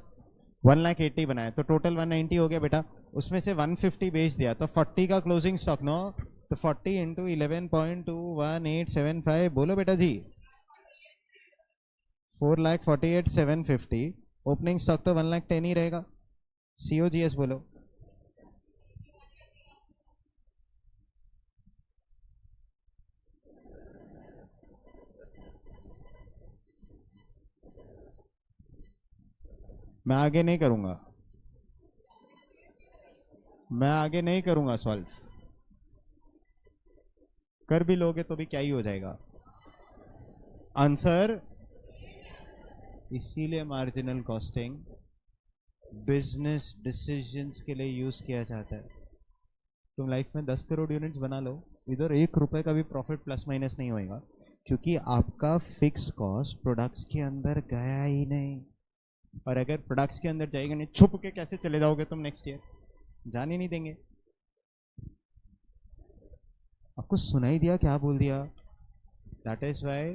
1,80,000 बनाया, तो टोटल 190 हो गया बेटा। उसमें से 150 बेच दिया, तो 40 का क्लोजिंग स्टॉक नो, तो 40 इंटू 11.21875, बोलो बेटा जी। 4,48,750। ओपनिंग स्टॉक तो 1,10,000 ही रहेगा। COGS बोलो। मैं आगे नहीं करूंगा, मैं आगे नहीं करूंगा सॉल्व। कर भी लोगे तो भी क्या ही हो जाएगा आंसर। इसीलिए मार्जिनल कॉस्टिंग बिजनेस डिसीजंस के लिए यूज किया जाता है। तुम लाइफ में 10 करोड़ यूनिट्स बना लो, इधर 1 रुपए का भी प्रॉफिट प्लस माइनस नहीं होएगा, क्योंकि आपका फिक्स कॉस्ट प्रोडक्ट्स के अंदर गया ही नहीं। और अगर प्रोडक्ट्स के अंदर जाएगा नहीं, छुप के कैसे चले जाओगे तुम नेक्स्ट ईयर? जाने नहीं देंगे। आपको सुनाई दिया क्या बोल दिया? दैट इज वाई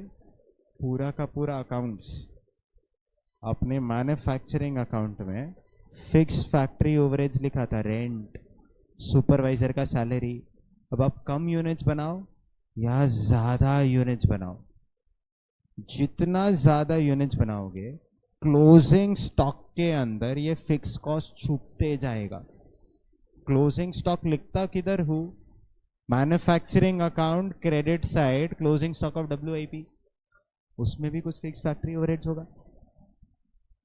पूरा का पूरा अकाउंट्स अपने मैन्युफैक्चरिंग अकाउंट में फिक्स फैक्ट्री ओवरेज लिखा था, रेंट, सुपरवाइजर का सैलरी। अब आप कम यूनिट्स बनाओ या ज्यादा यूनिट्स बनाओ, जितना ज्यादा यूनिट्स बनाओगे क्लोजिंग स्टॉक के अंदर ये फिक्स कॉस्ट छुपते जाएगा। क्लोजिंग स्टॉक लिखता किधर हूं? Manufacturing account credit side, closing stock of WIP, उसमें भी कुछ फिक्स फैक्ट्री ओवरहेड्स होगा।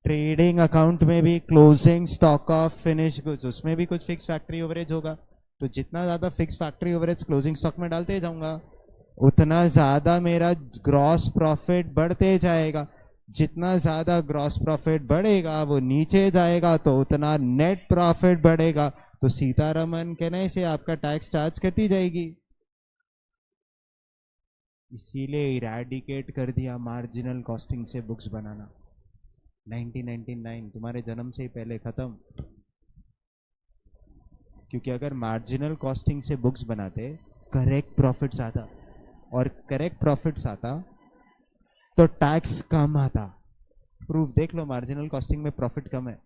ट्रेडिंग अकाउंट में भी closing stock of finish goods, उसमें भी कुछ फिक्स फैक्ट्री ओवरेज होगा। तो जितना ज्यादा फिक्स फैक्ट्री ओवरेज क्लोजिंग स्टॉक में डालते जाऊंगा, उतना ज्यादा मेरा ग्रॉस प्रॉफिट बढ़ते जाएगा। जितना ज्यादा ग्रॉस प्रॉफिट बढ़ेगा वो नीचे जाएगा, तो उतना नेट प्रॉफिट बढ़ेगा। तो सीतारमन कहने से आपका टैक्स चार्ज करती जाएगी। इसीलिए इरेडिकेट कर दिया मार्जिनल कॉस्टिंग से बुक्स बनाना। 1999 तुम्हारे जन्म से ही पहले खत्म। क्योंकि अगर मार्जिनल कॉस्टिंग से बुक्स बनाते करेक्ट प्रॉफिट्स आता, और करेक्ट प्रॉफिट्स आता तो टैक्स कम आता। प्रूफ देख लो, मार्जिनल कॉस्टिंग में प्रॉफिट कम है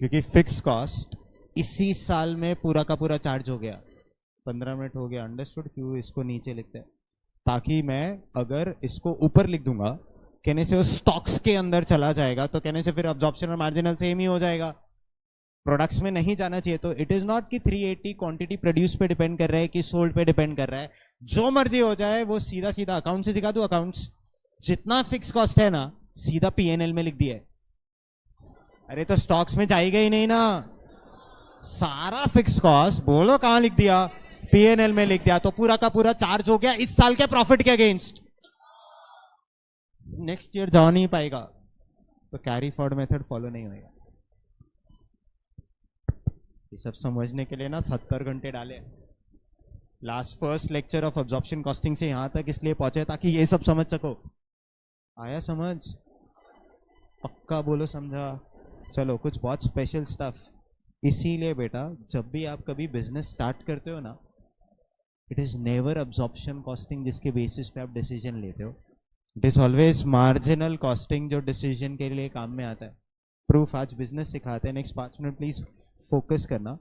क्योंकि फिक्स कॉस्ट इसी साल में पूरा का पूरा चार्ज हो गया। 15 मिनट हो गया, अंडरस्टूड क्यों इसको नीचे लिखते हैं? ताकि मैं अगर इसको ऊपर लिख दूंगा कहने से वो स्टॉक्स के अंदर चला जाएगा, तो कहने से फिर अब्जॉर्प्शन और मार्जिनल सेम ही हो जाएगा, प्रोडक्ट्स में नहीं जाना चाहिए। तो इट इज नॉट कि 380 क्वांटिटी प्रोड्यूस पे डिपेंड कर रहा है कि सोल्ड पे डिपेंड कर रहा है, जो मर्जी हो जाए वो सीधा सीधा अकाउंट से दिखा दो। अकाउंट्स जितना फिक्स कॉस्ट है ना सीधा पीएनएल में लिख दिया है। अरे तो स्टॉक्स में जाएगा ही नहीं ना, सारा फिक्स कॉस्ट बोलो कहां लिख दिया, पीएनएल में लिख दिया, तो पूरा का पूरा चार्ज हो गया इस साल के प्रॉफिट के अगेंस्ट। नेक्स्ट ईयर जा नहीं पाएगा, तो कैरी फॉरवर्ड मेथड फॉलो नहीं होगा। ये सब समझने के लिए ना 70 घंटे डाले। Last first lecture of absorption costing से यहां तक इसलिए पहुंचे ताकि ये सब समझ सको। आया समझ? पक्का बोलो समझा? चलो कुछ बहुत स्पेशल स्टफ। इसीलिए बेटा जब भी आप कभी बिजनेस स्टार्ट करते हो ना, it is never absorption costing जिसके बेसिस पे आप डिसीजन लेते हो, it is always marginal costing जो डिसीजन के लिए काम में आता है। प्रूफ आज बिजनेस सिखाते हैं। नेक्स्ट 5 मिनट प्लीज फोकस करना,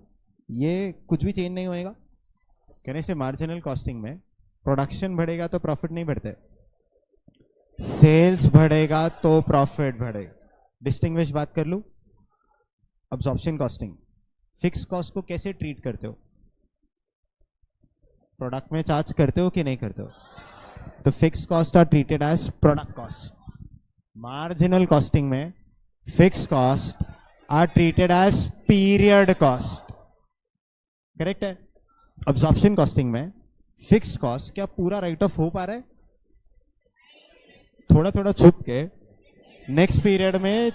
ये कुछ भी चेंज नहीं होएगा। कहने से मार्जिनल कॉस्टिंग में प्रोडक्शन बढ़ेगा तो प्रॉफिट नहीं बढ़ते, सेल्स बढ़ेगा तो प्रॉफिट बढ़ेगा। डिस्टिंग्विश बात कर लूं, अब्जॉर्प्शन कॉस्टिंग फिक्स कॉस्ट को कैसे ट्रीट करते हो? प्रोडक्ट में चार्ज करते हो कि नहीं करते हो? तो fix cost are treated as product cost. Marginal costing में fix cost are treated as period cost. Correct है? अब्जॉर्प्शन कॉस्टिंग में फिक्स कॉस्ट क्या पूरा राइट ऑफ हो पा रहा है? थोड़ा थोड़ा छुप के नेक्स्ट पीरियड में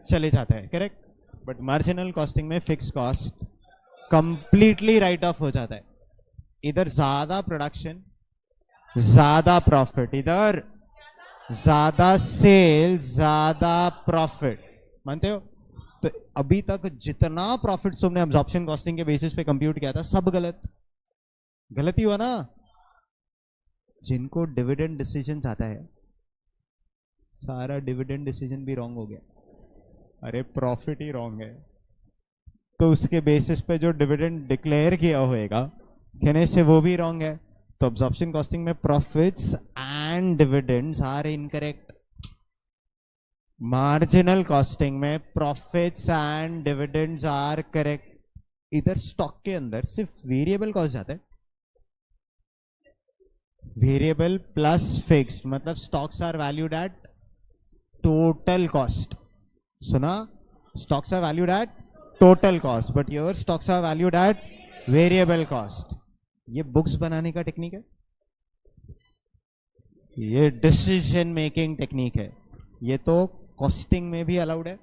चले जाता है। करेक्ट? बट मार्जिनल कॉस्टिंग में fix cost completely right of हो जाता है। इधर ज्यादा प्रोडक्शन ज्यादा प्रॉफिट, इधर ज्यादा सेल ज्यादा प्रॉफिट। मानते हो? तो अभी तक जितना प्रॉफिट तुमने अब्जॉर्प्शन कॉस्टिंग के बेसिस पे कंप्यूट किया था सब गलत गलत ही हुआ ना। जिनको डिविडेंड डिसीजन आता है सारा डिविडेंड डिसीजन भी रॉन्ग हो गया। अरे प्रॉफिट ही रॉन्ग है तो उसके बेसिस पे जो डिविडेंड डिक्लेयर किया होएगा कहने से वो भी रॉन्ग है। तो अब्जॉर्प्शन कॉस्टिंग में profits and dividends are incorrect. Marginal costing में profits and dividends are correct. इधर स्टॉक के अंदर सिर्फ वेरिएबल कॉस्ट जाता है, वेरिएबल प्लस फिक्स्ड, मतलब stocks are valued at total cost. सुना? Stocks are valued at total cost, but your stocks are valued at variable cost. ये books बनाने का टेक्निक है, ये डिसीजन मेकिंग टेक्निक है। ये तो कॉस्टिंग में भी अलाउड है,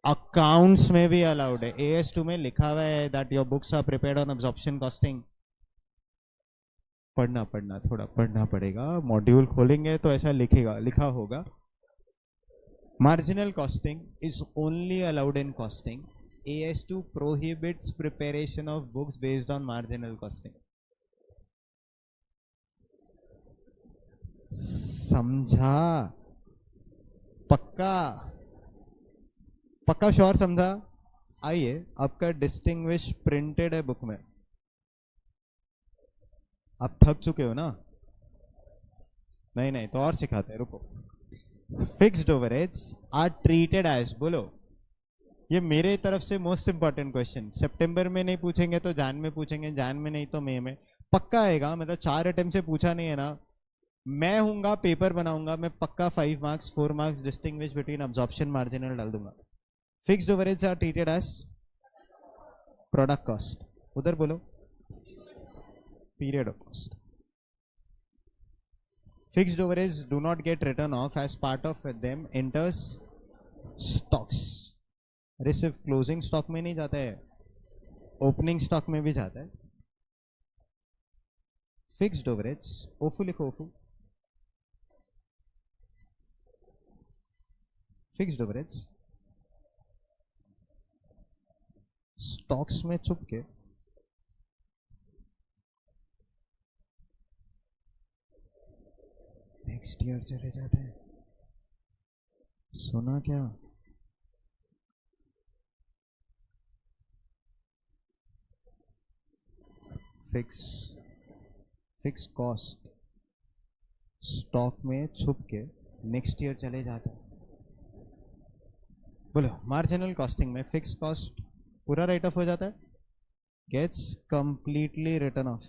अकाउंट्स में भी अलाउड है। AS2 में लिखा हुआ है that your books are prepared on absorption costing. पढ़ना थोड़ा पढ़ना पड़ेगा, मॉड्यूल खोलेंगे तो ऐसा लिखा होगा। Marginal costing is only allowed in costing. AS2 prohibits preparation of books based on marginal costing. समझा? पक्का पक्का श्योर समझा? आइए, आपका डिस्टिंग्विश प्रिंटेड है बुक में। आप थक चुके हो ना? नहीं तो और सिखाते हैं, रुको। Fixed overheads are treated as, बोलो ये मेरे तरफ से मोस्ट इंपॉर्टेंट क्वेश्चन। सितंबर में नहीं पूछेंगे तो जान में पूछेंगे, जान में नहीं तो मई में पक्का आएगा। मतलब 4 अटेम्प्ट से पूछा नहीं है ना, मैं हूंगा पेपर बनाऊंगा, मैं पक्का 5 marks 4 marks distinguish between absorption marginal डाल दूंगा। Fixed overheads are treated as product cost. उधर बोलो period cost. Fixed overheads do not get written off, as part of them enters stocks. अरे सिर्फ क्लोजिंग स्टॉक में नहीं जाता है, ओपनिंग स्टॉक में भी जाता है। फिक्स्ड ओवरहेड्स, ओफू लिखो ओफू। फिक्स्ड ओवरहेड्स स्टॉक्स में छुप के नेक्स्ट ईयर चले जाते हैं। सुना क्या? फिक्स कॉस्ट स्टॉक में छुप के नेक्स्ट ईयर चले जाता है। बोलो, मार्जिनल कॉस्टिंग में फिक्स कॉस्ट पूरा राइट ऑफ हो जाता है, गेट्स कंप्लीटली रिटर्न ऑफ।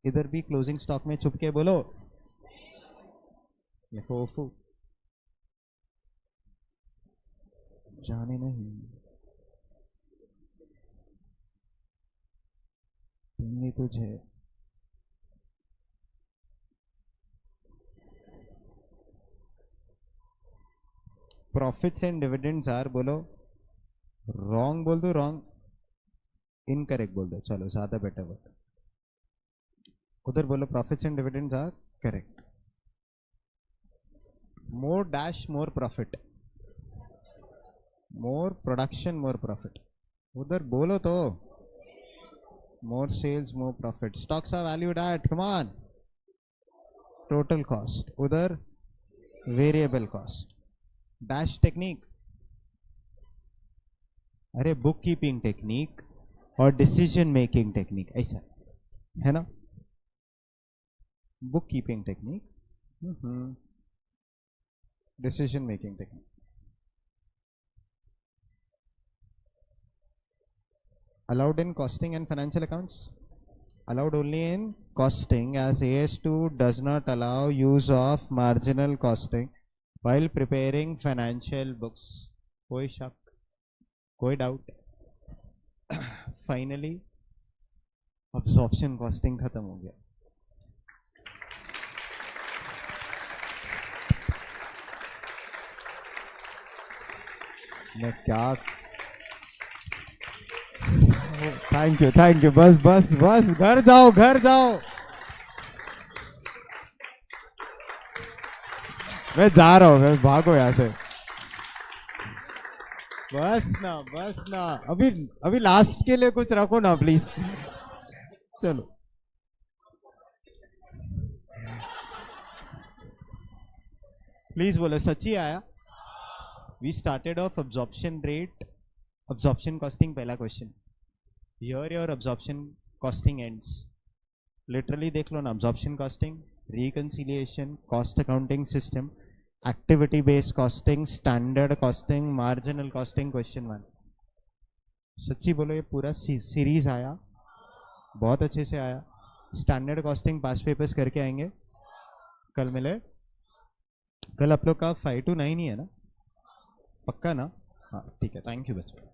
इधर भी क्लोजिंग स्टॉक में छुप के बोलो यहोफू जाने नहीं देंगे तुझे। प्रॉफिट्स एंड डिविडेंड्स आर, बोलो रॉन्ग बोल दो, रॉन्ग इनकरेक्ट बोल दो, चलो ज्यादा बेटर बोल। उधर बोलो profits and dividends are correct. More dash more profit, more production more profit. उधर बोलो तो more sales more profit. Stocks are valued at, come on, total cost, उधर वेरिएबल कॉस्ट। डैश टेक्निक, अरे बुक कीपिंग टेक्निक और decision making technique, ऐसा है ना? Book keeping technique, decision making technique. Allowed in costing and financial accounts? Allowed only in costing, as AS2 does not allow use of marginal costing while preparing financial books. कोई शक, कोई doubt? Finally absorption costing खत्म हो गया। मैं क्या, thank you, बस बस बस, घर जाओ, घर जाओ। मैं जा रहा हूं, मैं भागो यहां से। बस ना, अभी लास्ट के लिए कुछ रखो ना प्लीज। चलो, प्लीज बोलो सच्ची आया। We started off absorption rate, absorption costing पहला question. Here your absorption costing ends. Literally देख लो ना, absorption costing, reconciliation, cost accounting system, activity based costing, standard costing, marginal costing, question 1। सच्ची बोलो ये पूरा सीरीज आया, बहुत अच्छे से आया। स्टैंडर्ड कॉस्टिंग पास पेपर्स करके आएंगे, कल मिले। कल आप लोग का 5 to 9 ही है ना? पक्का ना? हाँ ठीक है, थैंक यू बच्चों।